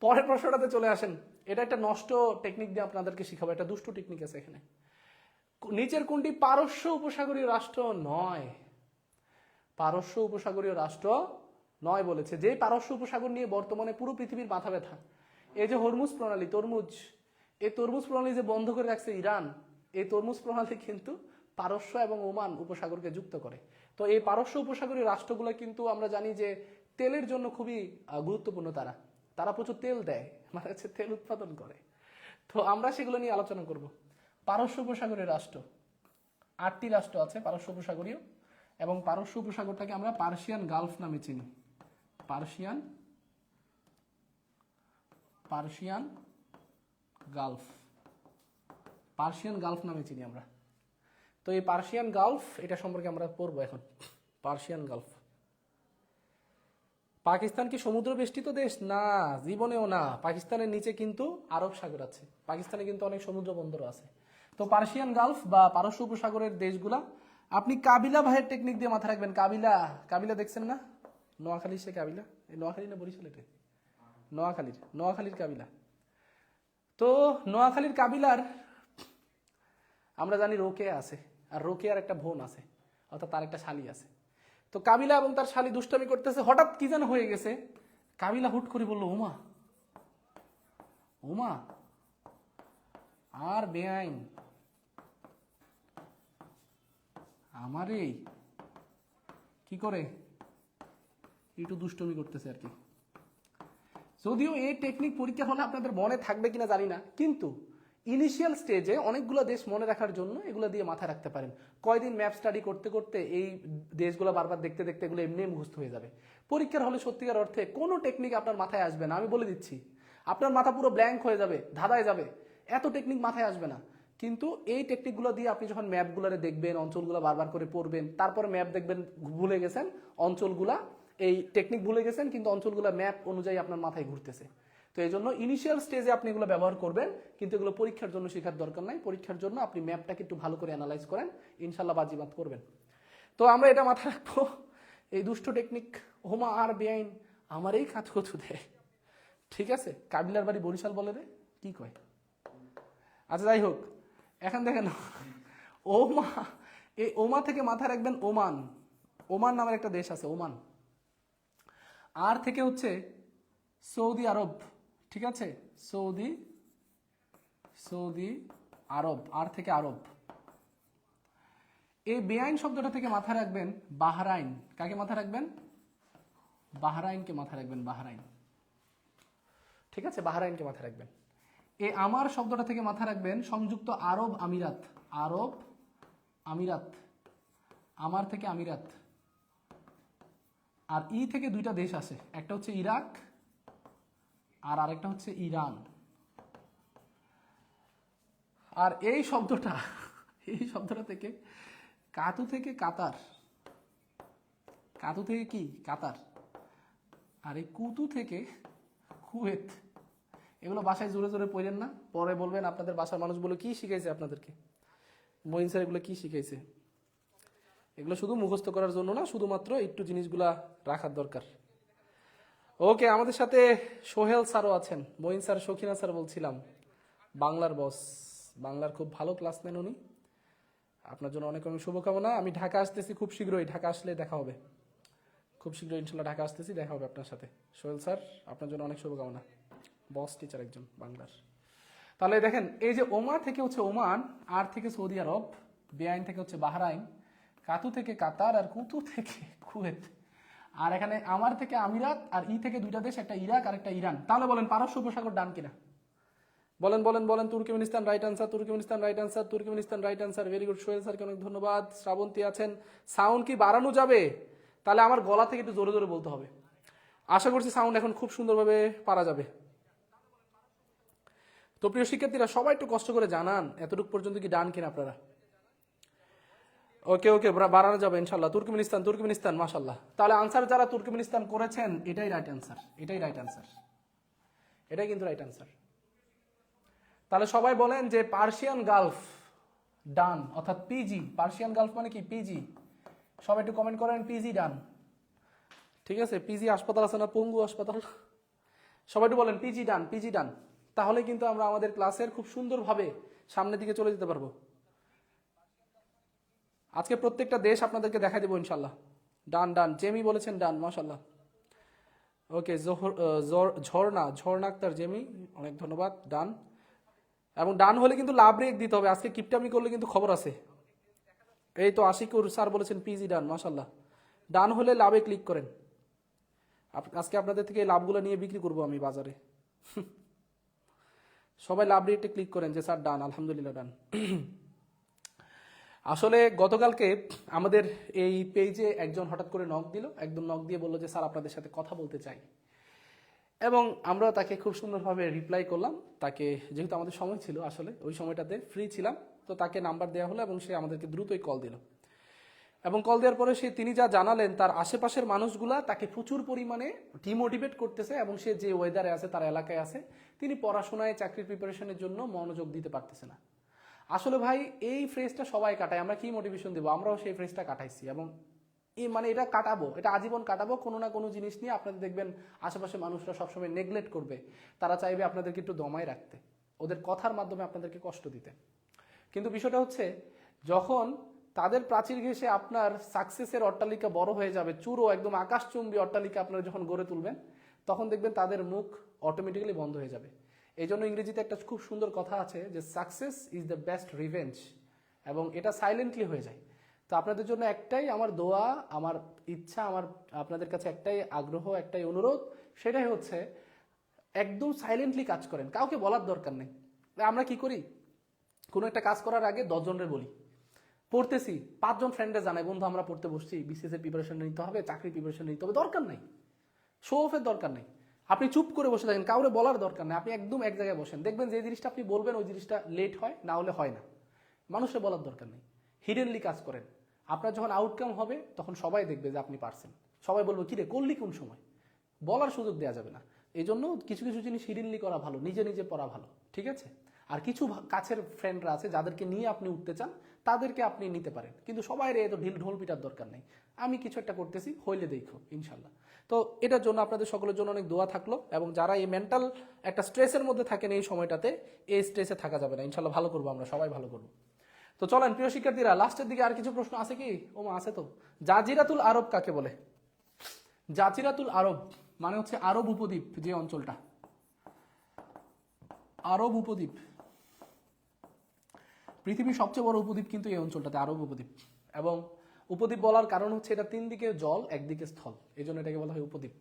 পরের প্রশ্নটাতে চলে আসেন। এটা একটা নষ্ট টেকনিক দিয়ে আপনাদেরকে শিখাবো, একটা দুষ্ট টেকনিক আছে এখানে। নিচের কোনটি পারস্য উপসাগরীয় রাষ্ট্র নয়? পারস্য উপসাগরীয় রাষ্ট্র নয় বলেছে। যে পারস্য উপসাগর নিয়ে বর্তমানে পুরো পৃথিবীর মাথা ব্যথা, এই যে হরমুজ প্রণালী, তরমুজ, এই তরমুজ প্রণালী যে বন্ধ করে রাখছে ইরান, এই তরমুজ প্রণালী কিন্তু পারস্য এবং ওমান উপসাগরকে যুক্ত করে। তো এই পারস্য উপসাগরীয় রাষ্ট্রগুলো কিন্তু আমরা জানি যে তেলের জন্য খুবই গুরুত্বপূর্ণ। তারা তারা প্রচুর তেল দেয়, মানে হচ্ছে তেল উৎপাদন করে। তো আমরা সেগুলো নিয়ে আলোচনা করব। পারস্য উপসাগরীয় রাষ্ট্র 8টি রাষ্ট্র আছে পারস্য উপসাগরীয়, এবং পারস্য উপসাগরটাকে আমরা পার্সিয়ান গালফ নামে চিনি। Persian Persian Gulf, Persian Gulf নামে চিনি আমরা। তো এই পার্সিয়ান গালফ, এটা সম্পর্কে আমরা পড়বো এখন। Persian Gulf. পাকিস্তান কি সমুদ্র বেষ্টিত দেশ? না, জীবনেও না। পাকিস্তানের নিচে কিন্তু আরব সাগর আছে, পাকিস্তানে কিন্তু অনেক সমুদ্র বন্দর আছে। তো পার্সিয়ান গালফ বা পারস্য উপসাগরের দেশগুলা আপনি কাবিলা ভাইয়ের টেকনিক দিয়ে মাথায় রাখবেন। কাবিলা, কাবিলা দেখছেন না? নোয়াখালী সে কাবিলা, এই নোয়াখালী না বরিশাল, এটা নোয়াখালীর কাবিলা। তো নোয়াখালীর কাবিলার আমরা জানি রোকেয়া আছে, আর রোকেয়ার একটা বোন আছে, অর্থাৎ তার একটা শালী আছে। তো কাবিলা এবং তার শালী দুষ্টামি করতেছে, হঠাৎ কি যেন হয়ে গেছে। কাবিলা হুট করে বলল, ওমা ওমা, আর বেআইন আমারে কি করে একটু দুষ্টমি করতেছে আর কি। যদিও এই টেকনিক পরীক্ষা হলে আপনাদের মনে থাকবে কিনা জানি না, কিন্তু ইনিশিয়াল স্টেজে অনেকগুলো দেশ মনে রাখার জন্য এগুলো দিয়ে মাথায় রাখতে পারেন। কয়দিন ম্যাপ স্টাডি করতে করতে এই দেশগুলো বারবার দেখতে দেখতে এগুলো এমনি মুখস্থ হয়ে যাবে। পরীক্ষার হলে সত্যিকার অর্থে কোনো টেকনিক আপনার মাথায় আসবে না, আমি বলে দিচ্ছি। আপনার মাথা পুরো ব্ল্যাঙ্ক হয়ে যাবে, ধাঁধায় যাবে, এত টেকনিক মাথায় আসবে না। কিন্তু এই টেকনিকগুলো দিয়ে আপনি যখন ম্যাপগুলোরে দেখবেন, অঞ্চলগুলো বারবার করে পড়বেন, তারপরে ম্যাপ দেখবেন ভুলে গেছেন অঞ্চলগুলা, এই টেকনিক ভুলে গেছেন কিন্তু অঞ্চলগুলো ম্যাপ অনুযায়ী আপনার মাথায় ঘুরতেছে। তো এই জন্য ইনিশিয়াল স্টেজে আপনি এগুলো ব্যবহার করবেন, কিন্তু এগুলো পরীক্ষার জন্য শেখার দরকার নাই। পরীক্ষার জন্য আপনি ম্যাপটাকে একটু ভালো করে অ্যানালাইজ করেন, ইনশাল্লাহ বাজিমাত করবেন। তো আমরা এটা মাথায় রাখবো, এই দুষ্ট টেকনিক হোমা আর বেআইন আমার এই কাজ কচু দেয়, ঠিক আছে? কাবিলার বাড়ি বরিশাল বলে রে, কি কয়? আচ্ছা যাই হোক, এখন দেখেন ওমা, এই ওমা থেকে মাথায় রাখবেন ওমান। ওমান নামের একটা দেশ আছে, ওমান। আর থেকে হচ্ছে সৌদি আরব, ঠিক আছে? সৌদি আরব, আর থেকে আরব। এই বেআইন শব্দটা থেকে মাথায় রাখবেন বাহরাইন। কাকে মাথায় রাখবেন? বাহরাইনকে মাথায় রাখবেন, বাহরাইন, ঠিক আছে? বাহরাইনকে মাথায় রাখবেন। এই আমার শব্দটা থেকে মাথায় রাখবেন সংযুক্ত আরব আমিরাত। আরব আমিরাত, আমার থেকে আমিরাত। আর ই থেকে দুইটা দেশ আছে, একটা হচ্ছে ইরাক আর আরেকটা হচ্ছে ইরান। আর এই শব্দটা থেকে কাতু থেকে কাতার। কাতু থেকে কি? কাতার। আর এই কুতু থেকে কুয়েত। এগুলো বাসায় জোরে জোরে পড়েন না, পরে বলবেন আপনাদের বাসার মানুষগুলো কি শিখাইছে আপনাদেরকে, মঈন স্যার এগুলো কি শিখাইছে। এগুলো শুধু মুখস্থ করার জন্য না, শুধুমাত্র একটু জিনিসগুলা রাখার দরকার। ওকে, আমাদের সাথে সোহেল স্যারও আছেন, মঈন স্যার, শখিনা স্যার বলছিলাম, বাংলার বস, বাংলার খুব ভালো ক্লাস নেন উনি। আপনার জন্য অনেক অনেক শুভকামনা। আমি ঢাকা আসতেছি খুব শীঘ্রই, ঢাকা আসলে দেখা হবে খুব শীঘ্রই ইনশাল্লাহ। ঢাকা আসতেছি, দেখা হবে আপনার সাথে। সোহেল স্যার, আপনার জন্য অনেক শুভকামনা, বস টিচার একজন বাংলার। তাহলে দেখেন, এই যে ওমা থেকে হচ্ছে ওমান, আর থেকে সৌদি আরব, বেআইন থেকে হচ্ছে বাহরাইন, কাতু থেকে কাতার, আর কুতু থেকে কুয়েত। আর এখানে আমার থেকে আমিরাত, আর ই থেকে দুইটা দেশ, একটা ইরাক আর একটা ইরান। তাহলে বলেন পারস্য উপসাগর ডান কিনা? বলেন বলেন বলেন। Turkmenistan right answer, Turkmenistan right answer, Turkmenistan right answer. Very good. Sohel স্যারকে অনেক ধন্যবাদ। শ্রাবন্তী আছেন। সাউন্ড কি বাড়ানো যাবে? তাহলে আমার গলা থেকে একটু জোরে জোরে বলতে হবে। আশা করছি সাউন্ড এখন খুব সুন্দরভাবে পারা যাবে। তো প্রিয় শিক্ষার্থীরা, সবাই একটু কষ্ট করে জানান এতটুকু পর্যন্ত কি ডান কিনা আপনারা। ওকে ওকে, বাড়ানো যাবে ইনশাল্লাহ। তুর্কমেনিস্তান, মাশাল্লাহ। তাহলে আনসার যারা তুর্কমেনিস্তান করেছেন, এটাই রাইট আনসার, এটাই রাইট আনসার, এটাই কিন্তু রাইট আনসার। তাহলে সবাই বলেন যে পার্সিয়ান গালফ ডান, অর্থাৎ পিজি। পার্সিয়ান গালফ মানে কি? পিজি। সবাই একটু কমেন্ট করেন পিজি ডান, ঠিক আছে? পিজি হাসপাতাল আছে না, পঙ্গু হাসপাতাল, সবাই একটু বলেন পিজি ডান, পিজি ডান। তাহলে কিন্তু আমরা আমাদের ক্লাসের খুব সুন্দরভাবে সামনের দিকে চলে যেতে পারবো। আজকে প্রত্যেকটা দেশ আপনাদেরকে দেখা দেবো ইনশাল্লাহ। ডান ডান, জেমি বলেছেন ডান, মাশাল্লাহ। ওকে, ঝর্ণা আক্তার, জেমি, অনেক ধন্যবাদ, ডান। এবং ডান হলে কিন্তু লাভ রেখ দিতে হবে, আজকে কিপটামি করলে কিন্তু খবর আছে। এই তো আশিকুর স্যার বলেছেন পিজি ডান, মাশাল্লাহ। ডান হলে লাভে ক্লিক করেন। আজকে আপনাদের থেকে লাভগুলো নিয়ে বিক্রি করবো আমি বাজারে। সবাই লাভ রেটে ক্লিক করেন যে স্যার ডান, আলহামদুলিল্লাহ ডান। আসলে গতকালকে আমাদের এই পেজে একজন হঠাৎ করে নক দিল, একদম নক দিয়ে বললো যে স্যার আপনাদের সাথে কথা বলতে চাই। এবং আমরা তাকে খুব সুন্দরভাবে রিপ্লাই করলাম। তাকে, যেহেতু আমাদের সময় ছিল, আসলে ওই সময়টাতে ফ্রি ছিলাম, তো তাকে নাম্বার দেওয়া হলো এবং সে আমাদেরকে দ্রুতই কল দিল। এবং কল দেওয়ার পরে তিনি যা জানালেন, তার আশেপাশের মানুষগুলা তাকে প্রচুর পরিমাণে ডিমোটিভেট করতেছে, এবং সে যে ওয়েদারে আছে, তার এলাকায় আছে, তিনি পড়াশোনায়, চাকরির প্রিপারেশনের জন্য মনোযোগ দিতে পারতেছে না। আসলে ভাই, এই ফ্রেজটা সবাই কাটায়, আমরা কি মোটিভেশন দেবো? আমরাও সেই ফ্রেজটা কাটাইছি, এবং মানে এটা কাটাবো, এটা আজীবন কাটাবো। কোনো না কোনো জিনিস নিয়ে আপনাদের দেখবেন আশেপাশে মানুষরা সবসময় নেগলেক্ট করবে, তারা চাইবে আপনাদেরকে একটু দমায় রাখতে, ওদের কথার মাধ্যমে আপনাদেরকে কষ্ট দিতে। কিন্তু বিষয়টা হচ্ছে, যখন তাদের প্রাচীর ঘেঁষে আপনার সাকসেসের অট্টালিকা বড় হয়ে যাবে, চূড়ো একদম আকাশচুম্বী অট্টালিকা আপনারা যখন গড়ে তুলবেন, তখন দেখবেন তাদের মুখ অটোমেটিক্যালি বন্ধ হয়ে যাবে। এই জন্য ইংরেজিতে একটা খুব সুন্দর কথা আছে যে success is the best revenge, এবং এটা সাইলেন্টলি হয়ে যায়। তো আপনাদের জন্য একটাই আমার দোয়া, আমার ইচ্ছা, আমার আপনাদের কাছে একটাই আগ্রহ, একটাই অনুরোধ, সেটাই হচ্ছে একদম সাইলেন্টলি কাজ করেন, কাউকে বলার দরকার নেই। আমরা কি করি, কোনো একটা কাজ করার আগে 10 জনের বলি, পড়তেছি 5 জন ফ্রেন্ডে জানাই, বন্ধু আমরা পড়তে বসছি, বিসিএস এর প্রিপারেশন নিতে হবে, চাকরির প্রিপারেশন নিতে হবে, দরকার নাই, শো অফের দরকার নেই। আপনি চুপ করে বসে থাকেন, কাউরে বলার দরকার নেই, আপনি একদম এক জায়গায় বসেন, দেখবেন যে জিনিসটা আপনি বলবেন ওই জিনিসটা লেট হয়, না হলে হয় না। মানুষের বলার দরকার নেই, হিডেনলি কাজ করেন। আপনার যখন আউটকাম হবে তখন সবাই দেখবে যে আপনি পারছেন, সবাই বলবো কিরে করলি কোন সময়, বলার সুযোগ দেওয়া যাবে না। এই জন্য কিছু কিছু জিনিস হিডেনলি করা ভালো, নিজে নিজে পড়া ভালো, ঠিক আছে? আর কিছু কাছের ফ্রেন্ডরা আছে যাদেরকে নিয়ে আপনি উঠতে চান, তাদেরকে আপনি নিতে পারেন, কিন্তু সবাই এত ঢোল পিটার দরকার নেই। আমি কিছু একটা করতেছি, হইলে দেখো ইনশাল্লাহ। তো এটার জন্য আপনাদের সকলের জন্য অনেক দোয়া থাকলো, এবং যারা এই মেন্টাল একটা স্ট্রেসের মধ্যে থাকেন এই সময়টাতে, এই স্ট্রেসে থাকা যাবে না, ইনশাল্লাহ ভালো করবো, আমরা সবাই ভালো করবো। তো চলেন প্রিয় শিক্ষার্থীরা, লাস্টের দিকে আর কিছু প্রশ্ন আছে কি? ওমা আছে তো। জাজিরাতুল আরব কাকে বলে? জাজিরাতুল আরব মানে হচ্ছে আরব উপদ্বীপ, যে অঞ্চলটা আরব উপদ্বীপ, পৃথিবীর সবচেয়ে বড় উপদ্বীপ কিন্তু এই অঞ্চলটাতে, আরব উপদ্বীপ। এবং উপদ্বীপ বলার কারণ হচ্ছে এটা 3 দিকে জল, একদিকে স্থল, এই জন্য এটাকে বলা হয় উপদ্বীপ।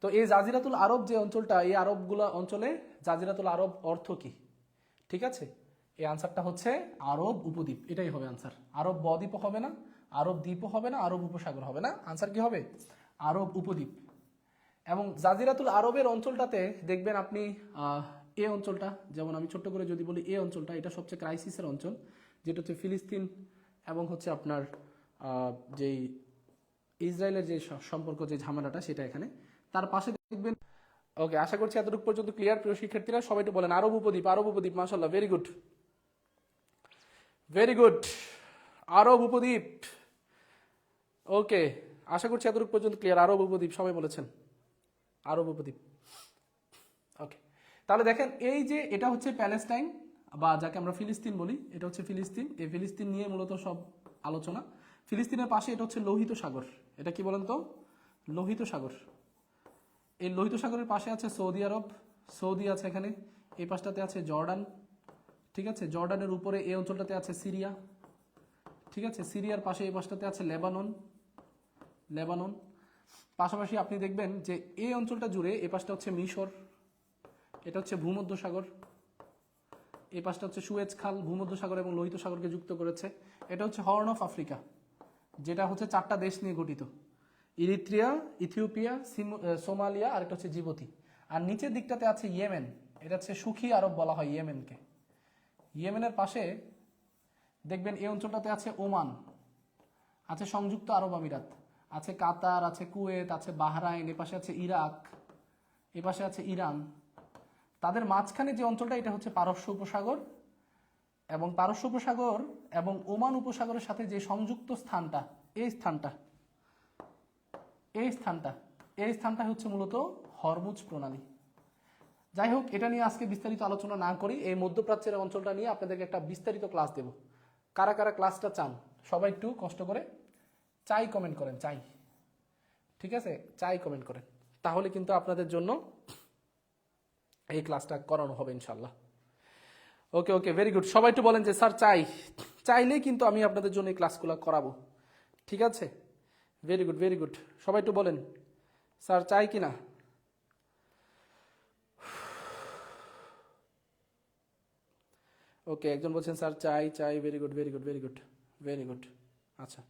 তো এই জাজিরাতুল আরব যে অঞ্চলটা, এই আরবগুলা অঞ্চলে জাজিরাতুল আরব অর্থ কি? ঠিক আছে, এই আনসারটা হচ্ছে আরব উপদ্বীপ, এটাই হবে আনসার। আরব বদ্বীপও হবে না, আরব দ্বীপও হবে না, আরব উপসাগর হবে না, আনসার কি হবে? আরব উপদ্বীপ। এবং জাজিরাতুল আরবের অঞ্চলটাতে দেখবেন আপনি এই অঞ্চলটা, যেমন আমি ছোট্ট করে যদি বলি, এই অঞ্চলটা এটা সবচেয়ে ক্রাইসিসের অঞ্চল, যেটা হচ্ছে ফিলিস্তিন এবং হচ্ছে আপনার যেই ইসরায়েলের যে সম্পর্ক, যে ঝামেলাটা, সেটা এখানে। তার পাশে দেখবেন। ওকে, আশা করছি এতটুকু পর্যন্ত ক্লিয়ার। প্রিয় শিক্ষার্থীরা সবাই একটু বলেন আরব উপদ্বীপ, আরব উপদ্বীপ, মাশাআল্লাহ, ভেরি গুড, ভেরি গুড, আরব উপদ্বীপ। ওকে, আশা করছি এতটুকু পর্যন্ত ক্লিয়ার, আরব উপদ্বীপ সবাই বলেছেন, আরব উপদ্বীপ। ওকে, তাহলে দেখেন এই যে এটা হচ্ছে প্যালেস্টাইন, বা যাকে আমরা ফিলিস্তিন বলি, এটা হচ্ছে ফিলিস্তিন। এই ফিলিস্তিন নিয়ে মূলত সব আলোচনা। ফিলিস্তিনের পাশে এটা হচ্ছে লোহিত সাগর, এটা কি বলেন তো? লোহিত সাগর। এই লোহিত সাগরের পাশে আছে সৌদি আরব, সৌদি আছে এখানে। এই পাশটাতে আছে জর্ডান, ঠিক আছে? জর্ডানের উপরে এই অঞ্চলটাতে আছে সিরিয়া, ঠিক আছে? সিরিয়ার পাশে এই পাশটাতে আছে লেবানন, লেবানন। পাশাপাশি আপনি দেখবেন যে এই অঞ্চলটা জুড়ে এই পাশটা হচ্ছে মিশর, এটা হচ্ছে ভূমধ্যসাগর। এই পাশটা হচ্ছে সুয়েজ খাল, ভূমধ্যসাগর এবং লোহিত সাগরকে যুক্ত করেছে। এটা হচ্ছে হর্ন অফ আফ্রিকা, যেটা হচ্ছে 4টা দেশ নিয়ে গঠিত, ইরিত্রিয়া, ইথিওপিয়া, সোমালিয়া, আর একটা হচ্ছে জিবুতি। আর নিচের দিকটাতে আছে ইয়েমেন, এটা হচ্ছে সুখী আরব বলা হয় ইয়েমেনকে। ইয়েমেনের পাশে দেখবেন এই অঞ্চলটাতে আছে ওমান, আছে সংযুক্ত আরব আমিরাত, আছে কাতার, আছে কুয়েত, আছে বাহরাইন, এপাশে আছে ইরাক, এপাশে আছে ইরান। তাদের মাঝখানে যে অঞ্চলটা, এটা হচ্ছে পারস্য উপসাগর। এবং পারস্য উপসাগর এবং ওমান উপসাগরের সাথে যে সংযুক্ত স্থানটা, এই স্থানটা, এই স্থানটা, এই স্থানটা হচ্ছে মূলত হরমুজ প্রণালী। যাই হোক, এটা নিয়ে আজকে বিস্তারিত আলোচনা না করি, এই মধ্যপ্রাচ্যের অঞ্চলটা নিয়ে আপনাদেরকে একটা বিস্তারিত ক্লাস দেব। কারা কারা ক্লাসটা চান সবাই একটু কষ্ট করে চাই কমেন্ট করেন, চাই, ঠিক আছে? চাই কমেন্ট করেন, তাহলে কিন্তু আপনাদের জন্য এই ক্লাসটা করানো হবে ইনশাল্লাহ। ওকে ওকে, ভেরি গুড, সবাই একটু বলেন যে স্যার চাই। চাইলেই কিন্তু আমি আপনাদের জন্য এই ক্লাসগুলো করাবো, ঠিক আছে? ভেরি গুড, ভেরি গুড, সবাই একটু বলেন স্যার চাই কিনা। ওকে, একজন বলছেন স্যার চাই চাই, very good, very good, very good, very good. আচ্ছা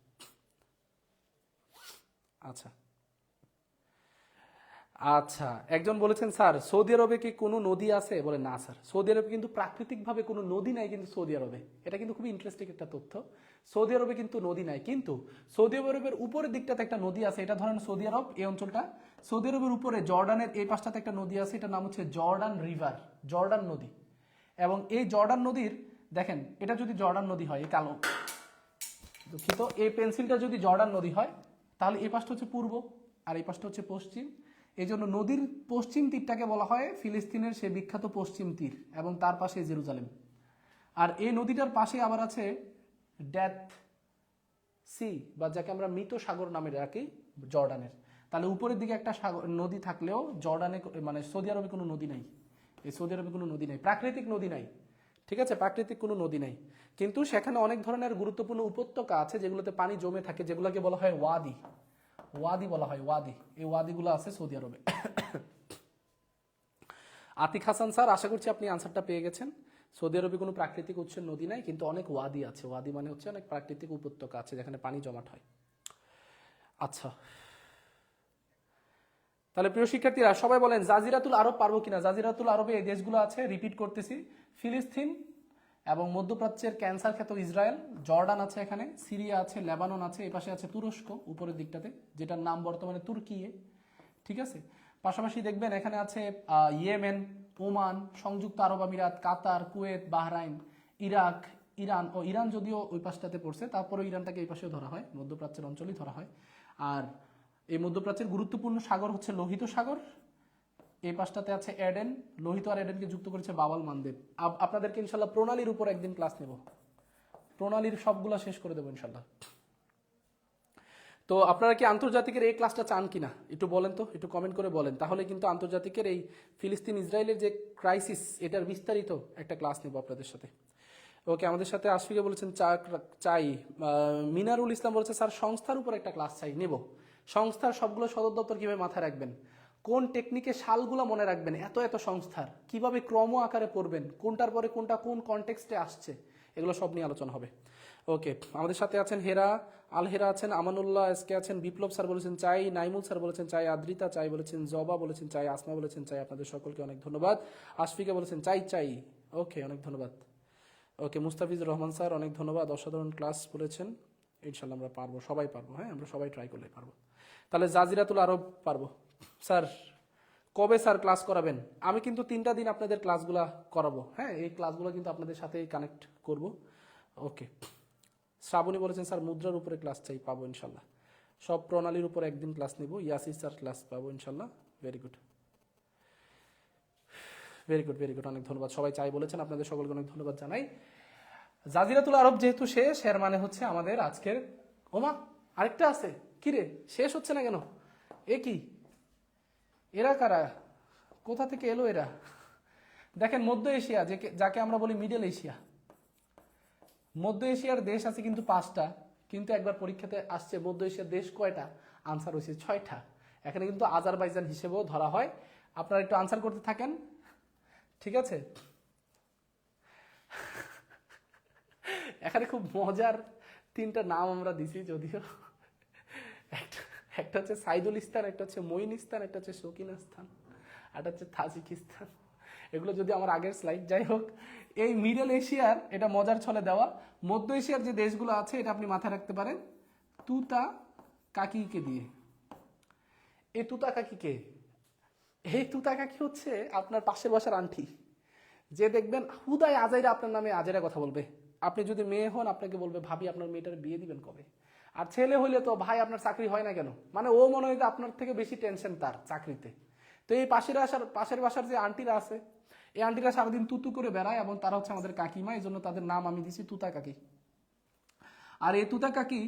আচ্ছা আচ্ছা, একজন বলেছেন স্যার সৌদি আরবে কি কোনো নদী আছে? বলে না স্যার, সৌদি আরবে কিন্তু প্রাকৃতিকভাবে কোনো নদী নাই, কিন্তু সৌদি আরবে, এটা কিন্তু খুবই ইন্টারেস্টিং একটা তথ্য। সৌদি আরবে কিন্তু নদী নাই, কিন্তু সৌদি আরবের উপরের দিকটাতে একটা নদী আছে। এটা ধরেন সৌদি আরব, এই অঞ্চলটা, সৌদি আরবের উপরে জর্ডানের এই পাশটাতে একটা নদী আছে, এটার নাম হচ্ছে জর্ডান রিভার, জর্ডান নদী। এবং এই জর্ডান নদীর, দেখেন এটা যদি জর্ডান নদী হয়, এই কালো, দুঃখিত, এই পেন্সিলটা যদি জর্ডান নদী হয়, তাহলে এই পাশটা হচ্ছে পূর্ব আর এই পাশটা হচ্ছে পশ্চিম। এই জন্য নদীর পশ্চিম তীরটাকে বলা হয় ফিলিস্তিনের সে বিখ্যাত পশ্চিম তীর, এবং তার পাশে জেরুজালেম। আর এই নদীটার পাশে আবার আছে ডেথ সি, বা যাকে আমরা মৃত সাগর নামে রাখি, জর্ডানের। তাহলে উপরের দিকে একটা সাগর নদী থাকলেও জর্ডানে, মানে সৌদি আরবে কোনো নদী নাই। এই সৌদি আরবে কোনো নদী নাই, প্রাকৃতিক নদী নাই, ঠিক আছে? প্রাকৃতিক কোনো নদী নাই, কিন্তু সেখানে অনেক ধরনের গুরুত্বপূর্ণ উপত্যকা আছে যেগুলোতে পানি জমে থাকে, যেগুলোকে বলা হয় ওয়াদি, ওয়াদি বলা হয়, ওয়াদি। এই ওয়াদিগুলো আছে সৌদি আরবে। আতিক হাসান স্যার, আশা করছি আপনি আনসারটা পেয়ে গেছেন। সৌদি আরবে কোনো প্রাকৃতিক উৎসের নদী নাই, কিন্তু অনেক ওয়াদি আছে। ওয়াদি মানে হচ্ছে অনেক প্রাকৃতিক উপত্যকা আছে যেখানে পানি জমাট হয়। আচ্ছা, তাহলে প্রিয় শিক্ষার্থীরা সবাই বলেন জাজিরাতুল আরব পারবো কিনা। জাজিরাতুল আরবে এই দেশগুলো আছে, রিপিট করতেছি, ফিলিস্তিন এবং মধ্যপ্রাচ্যের ক্যান্সার খ্যাত ইসরায়েল, জর্ডান আছে, এখানে সিরিয়া আছে, লেবানন আছে, এই পাশে আছে তুরস্ক উপরের দিকটাতে, যেটার নাম বর্তমানে তুর্কিয়ে, ঠিক আছে। পাশাপাশি দেখবেন এখানে আছে ইয়েমেন, ওমান, সংযুক্ত আরব আমিরাত, Qatar, Kuwait, Bahrain, Iraq, Iran. Iran যদিও ওই পাশটাতে পড়ছে, তারপরে ইরানটাকে এই পাশেও ধরা হয়, মধ্যপ্রাচ্যের অঞ্চলই ধরা হয়। আর এই মধ্যপ্রাচ্যের গুরুত্বপূর্ণ সাগর হচ্ছে লোহিত সাগর। এই পাশটাতে আছে এডেন, লোহিত আর এডেনকে যুক্ত করেছে বাবাল মানদেব। আপনাদেরকে ইনশাল্লাহ প্রণালীর উপর একদিন ক্লাস নেব, প্রণালীর সবগুলা শেষ করে দেবো ইনশাল্লাহ। তো আপনারা কি আন্তর্জাতিকের এই ক্লাসটা চান কিনা একটু বলেন তো, একটু কমেন্ট করে বলেন, তাহলে কিন্তু আন্তর্জাতিকের এই ফিলিস্তিন ইসরায়েলের যে ক্রাইসিস, এটার বিস্তারিত একটা ক্লাস নেব আপনাদের সাথে। ওকে, আমাদের সাথে আশফিকা বলেছেন চাই। মিনারুল ইসলাম বলেছে স্যার সংস্থার উপর একটা ক্লাস চাই, নেব। সংস্থার সবগুলো সদর দপ্তর কিভাবে মাথায় রাখবেন, কোন টেকনিকে সালগুলো মনে রাখবেন, এত এত সংস্থার কিভাবে ক্রম আকারে পড়বেন, কোনটার পরে কোনটা কোন কনটেক্সটে আসছে, এগুলো সব নিয়ে আলোচনা হবে। ওকে, আমাদের সাথে আছেন হেরা, আল হেরা আছেন, আমানুল্লাহ এসকে আছেন, বিপ্লব স্যার বলেছেন চাই, নাইমুল স্যার বলেছেন চাই, আদ্রিতা চাই বলেছেন, জবা বলেছেন চাই, আসমা বলেছেন চাই। আপনাদের সকলকে অনেক ধন্যবাদ। আশফিকা বলেছেন চাই চাই, ওকে অনেক ধন্যবাদ। ওকে, মুস্তাফিজুর রহমান স্যার অনেক ধন্যবাদ, অসাধারণ ক্লাস বলেছেন। ইনশাল্লাহ আমরা পারবো, সবাই পারবো, হ্যাঁ আমরা সবাই ট্রাই করলে পারবো। তাহলে জাজিরাতুল আরব পারবো। স্যার কবে স্যার ক্লাস করাবেন? আমি কিন্তু 3টা দিন আপনাদের ক্লাসগুলা করাবো, হ্যাঁ এই ক্লাসগুলো কিন্তু আপনাদের সাথেই কানেক্ট করব। ওকে, শ্রাবণী বলেছেন স্যার মুদ্রার উপরে ক্লাস চাই, পাবো ইনশাল্লাহ। সব প্রণালীর উপর একদিন ক্লাস নিব, ইয়াসির স্যার ক্লাস পাবো ইনশাল্লাহ। Very good, very good, very good, অনেক ধন্যবাদ। সবাই চাই বলেছেন, আপনাদের সকলকে অনেক ধন্যবাদ জানাই। জাজিরাতুল আরব যেহেতু শেষ, এর মানে হচ্ছে আমাদের আজকের, ওমা আরেকটা আছে, কি রে শেষ হচ্ছে না কেন? এ কি, এরা কারা, কোথা থেকে এলো এরা? দেখেন মধ্য এশিয়া, যাকে আমরা বলি মিডল এশিয়া, মধ্য এশিয়ার দেশ আছে কিন্তু 5টা, কিন্তু একবার পরীক্ষাতে আসছে মধ্য এশিয়ার দেশ কয়টা, আনসার হয়েছে 6টা। এখানে কিন্তু আজারবাইজান হিসেবেও ধরা হয়। আপনারা একটু আনসার করতে থাকেন, ঠিক আছে। এখানে খুব মজার 3টা নাম আমরা দিছি, যদিও একটা হচ্ছে সাইদুলিস্তান, একটা হচ্ছে মঈনিস্তান, একটা হচ্ছে শৌকিনিস্তান, একটা হচ্ছে তাজিকিস্তান। এগুলো যদি আমার আগের স্লাইড, যাই হোক, এই মিডল এশিয়ার এটা মজার ছলে দেওয়া। মধ্য এশিয়ার যে দেশগুলো আছে এটা আপনি মাথায় রাখতে পারেন তুতা কাকিকে দিয়ে। এই তুতা কাকিকে, এই তুতা কাকি হচ্ছে আপনার পাশের বাসার আন্টি, যে দেখবেন হুদায় আজাইরা আপনার নামে আজাইরা কথা বলবে। আপনি যদি মেয়ে হন আপনাকে বলবে ভাবি আপনার মেয়েটার বিয়ে দিবেন কবে। আর ছেলে হইলে তো ভাই আপনার চাকরি হয় না কেন, মানে ও মনে হয় আপনার থেকে বেশি টেনশন তার চাকরিতে। তো এই পাশের বাসার যে আন্টিরা আছে, এই আন্টিরা সারাদিন তুতু করে বেড়ায়, এবং তারা হচ্ছে আমাদের কাকিমা, এই জন্য তাদের নাম আমি দিছি তুতা কাকি। আর এই তুতা কাকি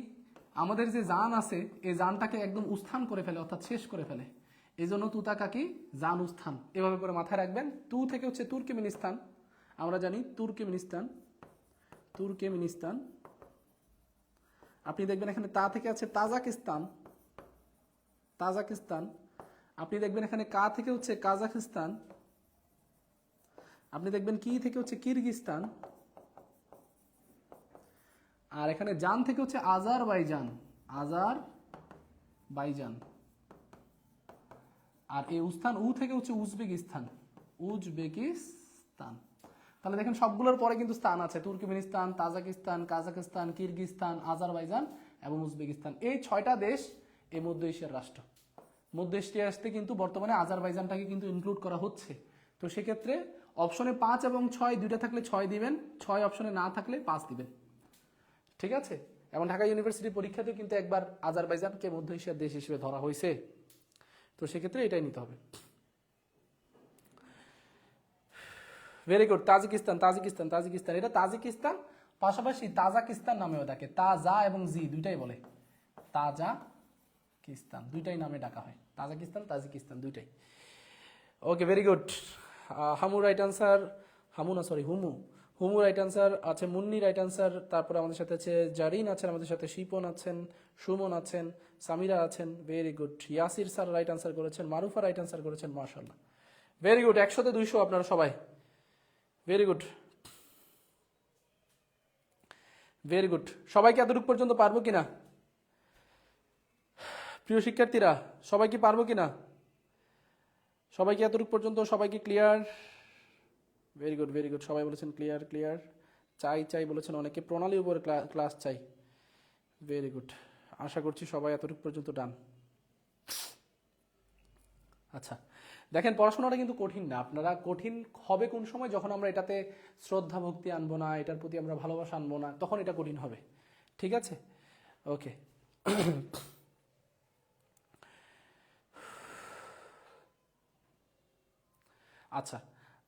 আমাদের যে জান আছে, এই জানটাকে একদম উত্থান করে ফেলে, অর্থাৎ শেষ করে ফেলে। এই জন্য তুতা কাকি জান উত্থান, এভাবে করে মাথায় রাখবেন। তু থেকে হচ্ছে তুর্কমেনিস্তান, আমরা জানি তুর্কমেনিস্তান, তুর্কমেনিস্তান। আপনি দেখবেন এখানে তা থেকে আছে তাজাকিস্তান, তাজাকিস্তান। আপনি দেখবেন এখানে কা থেকে হচ্ছে কাজাকিস্তান। আপনি দেখবেন কি থেকে হচ্ছে কিরগিস্তান। আর এখানে জান থেকে হচ্ছে আজারবাইজান, আজারবাইজান। আর এই উস্তান উ থেকে হচ্ছে উজবেকিস্তান, উজবেকিস্তান। তাহলে দেখেন সবগুলোর পরে কিন্তু স্থান আছে, Turkmenistan, Tajikistan, Kazakhstan, Kyrgyzstan, Azerbaijan এবং উজবেকিস্তান। এই 6টা দেশ এই মধ্য এশিয়ার রাষ্ট্র। মধ্য এশিয়াতে কিন্তু বর্তমানে আজারবাইজানটাকে কিন্তু ইনক্লুড করা হচ্ছে। তো সেক্ষেত্রে অপশনে 5 এবং 6 দুইটা থাকলে 6 দিবেন, 6 অপশনে না থাকলে 5 দিবেন, ঠিক আছে। এবং ঢাকা ইউনিভার্সিটির পরীক্ষাতেও কিন্তু একবার আজারবাইজানকে মধ্য এশিয়ার দেশ হিসেবে ধরা হয়েছে। তো সেক্ষেত্রে এটাই নিতে হবে। Very good, Tajikistan, Tajikistan, Tajikistan, এটা তাজিকিস্তান, পাশাপাশি তাজাকিস্তান নামেও ডাকে, তাজা এবং জি দুইটাই বলে, তাজাকিস্তান দুইটাই নামে ডাকা হয়, তাজাকিস্তান তাজিকিস্তান দুইটাই। ওকে, ভেরি গুড। হামু রাইট আনসার, হামু না সরি হুমু, হুমু রাইট আনসার আছে, মুন্নি রাইট আনসার। তারপরে আমাদের সাথে আছে জারিন আছেন, আমাদের সাথে শিপন আছেন, সুমন আছেন, সামিরা আছেন। Very good. Yasir sir right answer করেছেন, মারুফা রাইট আনসার করেছেন, মাশাআল্লাহ। ভেরি গুড, 100-তে 200 আপনারা সবাই। Very good, very good. সবাইকে এতটুকু পর্যন্ত পারবো কিনা প্রিয় শিক্ষার্থীরা, সবাই কি পারবো কিনা? সবাইকে এতটুকু পর্যন্ত সবাইকে clear? Very good very good, সবাই বলেছেন ক্লিয়ার ক্লিয়ার। চাই চাই বলেছেন অনেকে, প্রণালীর উপরে ক্লাস চাই। ভেরি গুড, আশা করছি সবাই এতটুকু পর্যন্ত ডান। আচ্ছা দেখেন, পড়াশোনাটা কিন্তু কঠিন না। আপনারা কঠিন হবে কোন সময়, যখন আমরা এটাতে শ্রদ্ধা ভক্তি আনবো না, এটার প্রতি আমরা ভালোবাসা আনবো না, তখন এটা কঠিন হবে। ঠিক আছে, ওকে। আচ্ছা,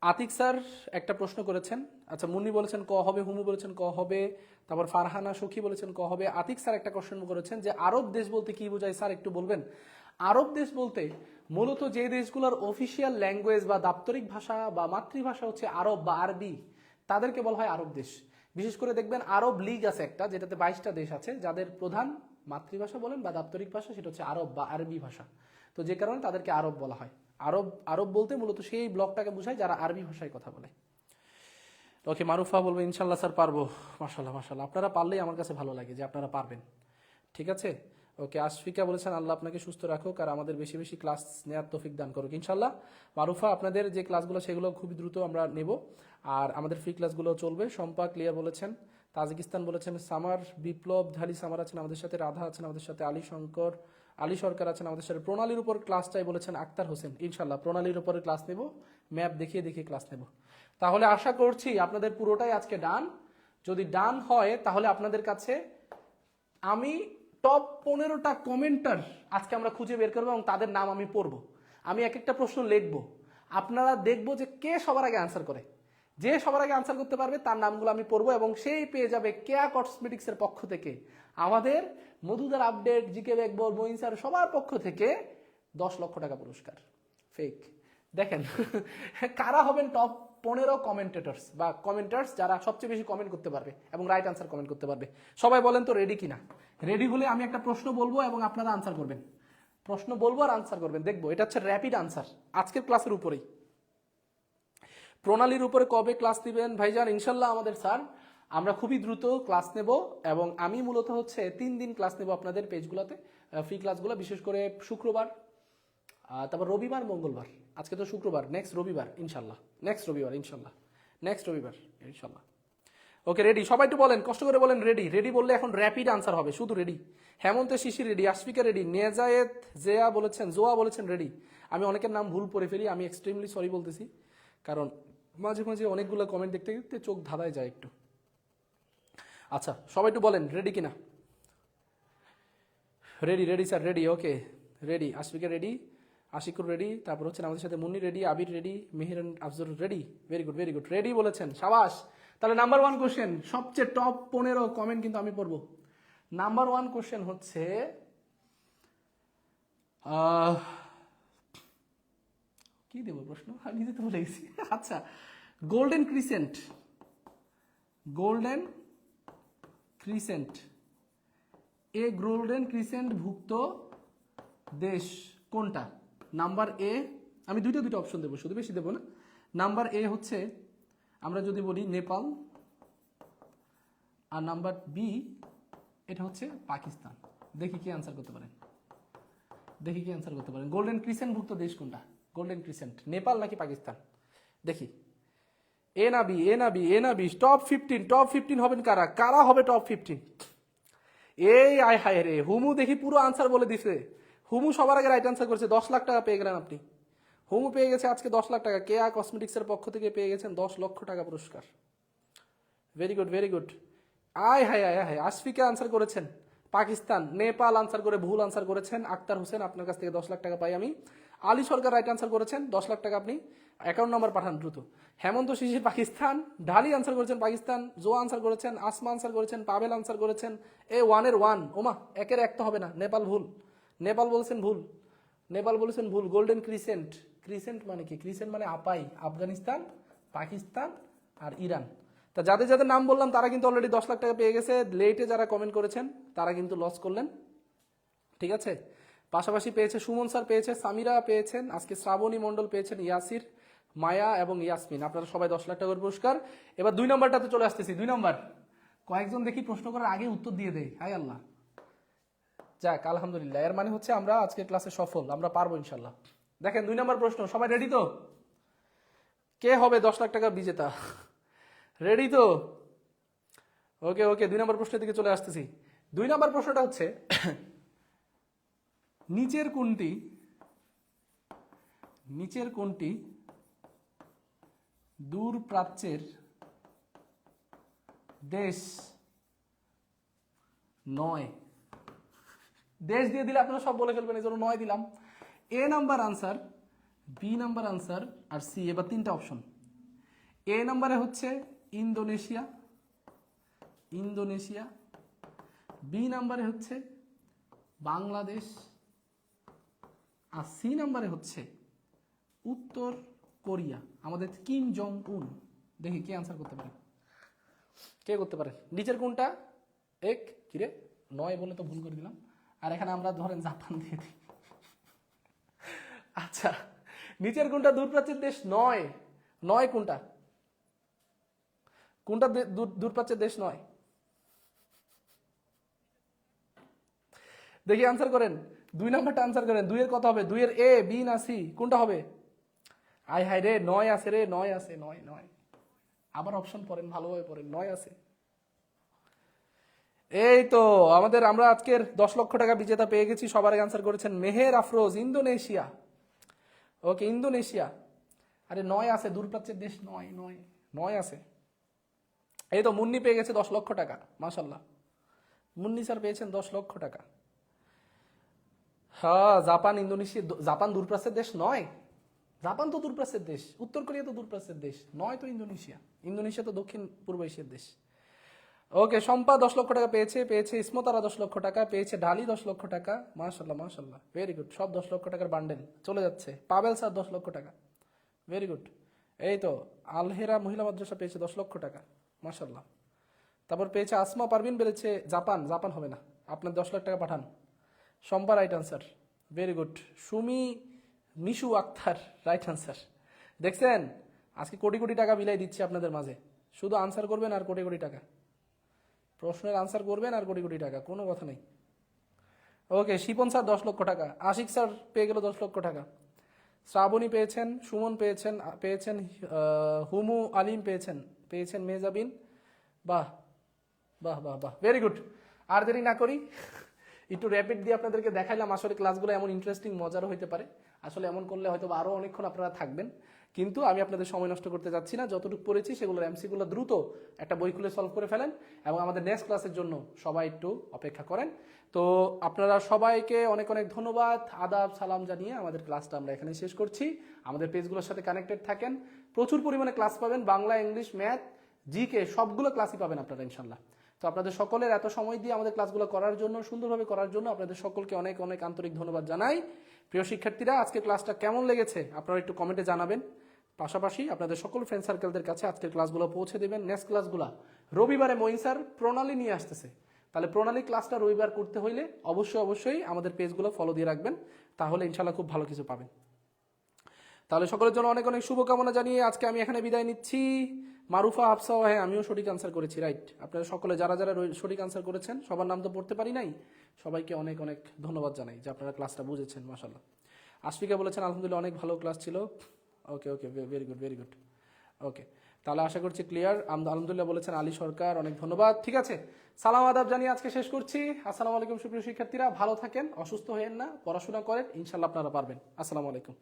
আতিক স্যার একটা প্রশ্ন করেছেন। আচ্ছা, মুন্নি বলেছেন ক হবে, হুমু বলেছেন ক হবে, তারপর ফারহানা সখী বলেছেন ক হবে। আতিক স্যার একটা কোশ্চেন করেছেন যে আরব দেশ বলতে কি বোঝায় স্যার, একটু বলবেন? আরব দেশ বলতে মূলত যে দেশগুলোর অফিসিয়াল ল্যাঙ্গুয়েজ বা দাপ্তরিক ভাষা বা মাতৃভাষা হচ্ছে আরব বা আরবি, তাদেরকে বলা হয় আরব দেশ। বিশেষ করে দেখবেন আরব লীগ আছে একটা, যেটাতে 22টা দেশ আছে, যাদের প্রধান মাতৃভাষা বলেন বা দাপ্তরিক ভাষা সেটা হচ্ছে আরব বা আরবি ভাষা। তো যে কারণে তাদেরকে আরব বলা হয়। আরব আরব বলতে মূলত সেই ব্লকটাকে বোঝায় যারা আরবি ভাষায় কথা বলে। ওকে, মারুফা বলবে ইনশাল্লাহ স্যার পারবো। মাশাল্লাহ মাশাল্লাহ, আপনারা পারলেই আমার কাছে ভালো লাগে যে আপনারা পারবেন। ঠিক আছে, ওকে। আশফিকা বলেছেন আল্লাহ আপনাকে সুস্থ রাখুক আর আমাদের বেশি বেশি ক্লাস নেওয়ার তৌফিক দান করুক ইনশাল্লাহ। মারুফা, আপনাদের যে ক্লাসগুলো সেগুলো খুবই দ্রুত আমরা নেব, আর আমাদের ফ্রি ক্লাসগুলো চলবে। শম্পা ক্লিয়ার বলেছেন, তাজিকিস্তান বলেছেন, সামার বিপ্লব ঢালি সামার আছেন আমাদের সাথে, রাধা আছেন আমাদের সাথে, আলী সরকার আছেন আমাদের সাথে। প্রণালীর উপর ক্লাস চাই বলেছেন আক্তার হোসেন। ইনশাল্লাহ প্রণালীর উপরে ক্লাস নেব, ম্যাপ দেখিয়ে দেখিয়ে ক্লাস নেব। তাহলে আশা করছি আপনাদের পুরোটাই আজকে ডান। যদি ডান হয় তাহলে আপনাদের কাছে আমি টপ 15টা কমেন্টার আজকে আমরা খুঁজে বের করবো এবং তাদের নাম আমি পড়বো। আমি এক একটা প্রশ্ন লিখবো, আপনারা দেখবো যে কে সবার আগে আনসার করে। যে সবার আগে আনসার করতে পারবে তার নামগুলো আমি পড়বো এবং সেই পেয়ে যাবে কেয়া কসমেটিক্সের পক্ষ থেকে, আমাদের মধুদার আপডেট, জিকে ব্যাকবল, মঈন স্যার সবার পক্ষ থেকে 10 লক্ষ টাকা পুরস্কার। ফেক দেখেন কারা হবেন টপ 15 কমেন্টেটরস বা কমেন্টার্স, যারা সবচেয়ে বেশি কমেন্ট করতে পারবে এবং রাইট আনসার কমেন্ট করতে পারবে। সবাই বলেন তো রেডি কিনা? রেডি হলে আমি একটা প্রশ্ন বলবো এবং আপনারা আনসার করবেন। প্রশ্ন বলবো আর আনসার করবেন, দেখবো। এটা হচ্ছে র্যাপিড আনসার আজকের ক্লাসের উপরেই। প্রণালীর উপরে কবে ক্লাস দিবেন ভাইজান? ইনশাল্লাহ আমাদের স্যার আমরা খুবই দ্রুত ক্লাস নেব এবং আমি মূলত হচ্ছে 3 দিন ক্লাস নেব আপনাদের পেজগুলোতে, ফ্রি ক্লাসগুলো, বিশেষ করে শুক্রবার, তারপর রবিবার, মঙ্গলবার। আজকে তো শুক্রবার, নেক্সট রবিবার ইনশাল্লাহ, নেক্সট রবিবার ইনশাল্লাহ, নেক্সট রবিবার ইনশাল্লাহ। Okay ready? সবাই একটু বলেন, কষ্ট করে বলেন রেডি। রেডি বললে এখন র্যাপিড আনসার হবে, শুধু রেডি। হেমন্ত শিশির রেডি, আশফিকা রেডি, নেজায়েত জেয়া বলেছেন, জোয়া বলেছেন রেডি। আমি অনেকের নাম ভুল পড়ে ফেলি, আমি এক্সট্রিমলি সরি বলতেছি, কারণ মাঝে মাঝে অনেকগুলো কমেন্ট দেখতে দেখতে চোখ ধাঁধায় যায় একটু। আচ্ছা সবাই একটু বলেন রেডি কিনা? Ready ready sir ready, okay ready. Ashfika ready, Ashikur ready, তারপর হচ্ছে আমাদের সাথে Munni ready, Abir ready, Mehran Afzal ready. Very good very good, ready বলেছেন, সাবাস। তাহলে নাম্বার 1 কোশ্চেন, সবচেয়ে টপ 15 কমেন্ট কিন্তু আমি পড়বো। নাম্বার 1 কোশ্চেন হচ্ছে কি দেবো প্রশ্ন, আমি নিজে তো ভুলে গেছি। আচ্ছা, গোল্ডেন ক্রিসেন্ট, গোল্ডেন ক্রিসেন্ট, এ গোল্ডেন ক্রিসেন্ট ভুক্ত দেশ কোনটা? নাম্বার এ, আমি দুইটা অপশন দেবো, শুধু বেশি দেবো না। নাম্বার এ হচ্ছে আমরা যদি বলি নেপাল, আর নাম্বার বি এটা হচ্ছে পাকিস্তান। দেখি কি আনসার করতে পারেন, দেখি কি আনসার করতে পারেন। গোল্ডেন ক্রিসেন্ট ভুক্ত দেশ কোনটা? গোল্ডেন ক্রিসেন্ট, নেপাল নাকি পাকিস্তান? দেখি, এ না বি, এ না বি, এ না বি। টপ 15, টপ 15 হবেন কারা? কারা হবে টপ 15? এই আয় হায় রে, হুমু দেখি পুরো আনসার বলে দিছে। হুমু সবার আগে রাইট আনসার করেছে, 10 লাখ টাকা পেয়ে গেলেন আপনি। হুমু পেয়ে গেছে আজকে 10 লাখ টাকা, কেয়া কসমেটিক্সের পক্ষ থেকে পেয়ে গেছেন 10 লক্ষ টাকা পুরস্কার। Very good very good. আয় হায় আয় হায়, আশফিকা আনসার করেছেন পাকিস্তান, নেপাল আনসার করে ভুল আনসার করেছেন আক্তার হোসেন, আপনার কাছ থেকে 10 লাখ টাকা পাই আমি। আলী সরকার রাইট আনসার করেছেন, 10 লাখ টাকা আপনি অ্যাকাউন্ট নাম্বার পাঠান দ্রুত। হেমন্ত শিশির পাকিস্তান, ঢালি আনসার করেছেন পাকিস্তান, জোয়া আনসার করেছেন, আসমা আনসার করেছেন, পাবেল আনসার করেছেন। এ 1-এর 1, ওমা 1-এর 1 তো হবে না, নেপাল ভুল, নেপাল বলেছেন ভুল, নেপাল বলেছেন ভুল। গোল্ডেন ক্রিসেন্ট, ক্রিসেন্ট মানে কি? ক্রিসেন্ট মানে আপাই, আফগানিস্তান, পাকিস্তান আর ইরান। তা যাদের যাদের নাম বললাম তারা কিন্তু অলরেডি 10 লাখ টাকা পেয়ে গেছে। লেটে যারা কমেন্ট করেছেন তারা কিন্তু লস করলেন, ঠিক আছে। পাশাপাশি পেয়েছে সুমন স্যার, পেয়েছে সামিরা, পেয়েছেন আজকে শ্রাবণী মণ্ডল, পেয়েছেন ইয়াসির, মায়া এবং ইয়াসমিন। আপনারা সবাই 10 লাখ টাকার পুরস্কার। এবার 2 নম্বরটাতে চলে আসতেছি। 2 নম্বর, কয়েকজন দেখি প্রশ্ন করার আগে উত্তর দিয়ে দেয়, হায় আল্লাহ। যাক আলহামদুলিল্লাহ, এর মানে হচ্ছে আমরা আজকে ক্লাসে সফল, আমরা পারবো ইনশাল্লাহ। দেখেন 2 নম্বর প্রশ্ন, সবাই রেডি তো? কে হবে 10 লাখ টাকা বিজেতা? রেডি তো? ওকে ওকে, 2 নম্বর প্রশ্নের দিকে চলে আসতেছি। 2 নম্বর প্রশ্নটা হচ্ছে নিচের কোনটি দূর প্রাচ্যের দেশ নয়? দেশ দিয়ে দিলে আপনারা সব বলে ফেলবেন, এই জন্য 9 দিলাম। A number answer, B number answer আর সি। এবার 3টা অপশন। এ নাম্বারে হচ্ছে ইন্দোনেশিয়া, বি নাম্বারে হচ্ছে বাংলাদেশ, আর সি নাম্বারে হচ্ছে উত্তর কোরিয়া, আমাদের কিম জং উন। দেখি কে আনসার করতে পারে, কে করতে পারে? নিচের কোনটা কিরে 9 বলে তো ভুল করে দিলাম, আর এখানে আমরা ধরেন জাপান দিয়ে দিই। আচ্ছা, নিচের কোনটা দূরপ্রাচ্যের দেশ নয়? কোনটা দূরপ্রাচ্যের দেশ নয়? দেখি আনসার করেন। 2 নাম্বারটা আনসার করেন। 2 এর কত হবে? 2 এর এ, বি না সি, কোনটা হবে? আয় হায় রে, 9 আছে রে, 9 আছে, 9। আবার অপশন পড়েন, ভালোভাবে পড়েন, 9 আছে। এই তো আমরা আজকের 10 লক্ষ টাকা বিজেতা পেয়ে গেছি। সবার আগে আনসার করেছেন মেহের আফরোজ, ইন্দোনেশিয়া। ওকে, ইন্দোনেশিয়া। আরে 9 আছে, দূরপ্রাচ্যের দেশ 9 আছে। এই তো মুন্নি পেয়ে গেছে 10 লক্ষ টাকা, মাশাল্লাহ। মুন্নি স্যার পেয়েছেন 10 লক্ষ টাকা। হ্যাঁ, জাপান দূরপ্রাচ্যের দেশ নয়? জাপান তো দূরপ্রাচ্যের দেশ, উত্তর কোরিয়া তো দূরপ্রাচ্যের দেশ, নয় তো ইন্দোনেশিয়া তো দক্ষিণ পূর্ব এশিয়ার দেশ। ওকে, শম্পা 10 লক্ষ টাকা পেয়েছে ইসমতারা 10 লক্ষ টাকা পেয়েছে, ঢালি 10 লক্ষ টাকা, মাশাল্লাহ, ভেরি গুড। সব 10 লক্ষ টাকার বান্ডেল চলে যাচ্ছে। পাবেল স্যার 10 লক্ষ টাকা, ভেরি গুড। এই তো আলহেরা মহিলা মাদ্রাসা পেয়েছে 10 লক্ষ টাকা, মাশাল্লাহ। তারপর পেয়েছে আসমা পারভিন, পেয়েছে জাপান হবে না, আপনার 10 লাখ টাকা পাঠান। Shampa right answer, very good. Mishu Akter right answer. দেখছেন, আজকে কোটি কোটি টাকা বিলাই দিচ্ছি আপনাদের মাঝে। শুধু আনসার করবেন আর কোটি কোটি টাকা, প্রশ্নের আনসার করবেন আর কোটি কোটি টাকা, কোনো কথা নেই। ওকে, শিপন স্যার 10 লক্ষ টাকা, আশিক স্যার পেয়ে গেল 10 লক্ষ টাকা, শ্রাবণী পেয়েছেন, সুমন পেয়েছেন হুমু আলিম পেয়েছেন মেজাবিন। বাহ, ভেরি গুড। আর দেরি না করি, একটু র্যাপিড দিয়ে আপনাদেরকে দেখাইলাম। আসলে ক্লাসগুলো এমন ইন্টারেস্টিং, মজারও হতে পারে। আসলে এমন করলে হয়তো আরও অনেকক্ষণ আপনারা থাকবেন, কিন্তু আমি আপনাদের সময় নষ্ট করতে যাচ্ছি না। যতটুকু পড়েছি সেগুলোর এমসিগুলো দ্রুত একটা বই খুলে সলভ করে ফেলেন, এবং আমাদের নেক্সট ক্লাসের জন্য সবাই একটু অপেক্ষা করেন। তো আপনারা সবাইকে অনেক অনেক ধন্যবাদ, আদাব সালাম জানিয়ে আমাদের ক্লাসটা আমরা এখানে শেষ করছি। আমাদের পেজগুলোর সাথে কানেক্টেড থাকেন, প্রচুর পরিমাণে ক্লাস পাবেন, বাংলা, ইংলিশ, ম্যাথ, জিকে সবগুলো ক্লাসই পাবেন আপনারা ইনশাল্লাহ। তো আপনাদের সকলের এত সময় দিয়ে আমাদের ক্লাসগুলো করার জন্য, সুন্দরভাবে করার জন্য আপনাদের সকলকে অনেক অনেক আন্তরিক ধন্যবাদ জানাই। প্রিয় শিক্ষার্থীরা, আজকের ক্লাসটা কেমন লেগেছে আপনারা একটু কমেন্টে জানাবেন। পাশাপাশি আপনাদের সকল ফ্রেন্ড সার্কেলদের কাছে আজকের ক্লাসগুলো পৌঁছে দেবেন। নেক্সট ক্লাসগুলো রবিবারে মঈন স্যার প্রণালী নিয়ে আসতেছে, তাহলে প্রণালী ক্লাসটা রবিবার করতে হইলে অবশ্যই আমাদের পেজগুলো ফলো দিয়ে রাখবেন, তাহলে ইনশাল্লাহ খুব ভালো কিছু পাবেন। তাহলে সকলের জন্য অনেক অনেক শুভকামনা জানিয়ে আজকে আমি এখানে বিদায় নিচ্ছি। মারুফা, আফসা, হ্যাঁ আমিও সঠিক আনসার করেছি, রাইট। আপনারা সকলে যারা সঠিক আনসার করেছেন, সবার নাম তো পড়তে পারি নাই, সবাইকে অনেক অনেক ধন্যবাদ জানাই যে আপনারা ক্লাসটা বুঝেছেন, মাশাআল্লাহ। আশফিকা বলেছেন আলহামদুলিল্লাহ অনেক ভালো ক্লাস ছিল। ওকে, ভেরি গুড। ওকে, তাহলে আশা করছি ক্লিয়ার। আলহামদুলিল্লাহ বলেছেন আলী সরকার, অনেক ধন্যবাদ। ঠিক আছে, সালাম আদাব জানিয়ে আজকে শেষ করছি। আসসালামু আলাইকুম সুপ্রিয় শিক্ষার্থীরা, ভালো থাকেন, অসুস্থ হয়েন না, পড়াশোনা করেন, ইনশাল্লাহ আপনারা পারবেন। আসসালামু আলাইকুম।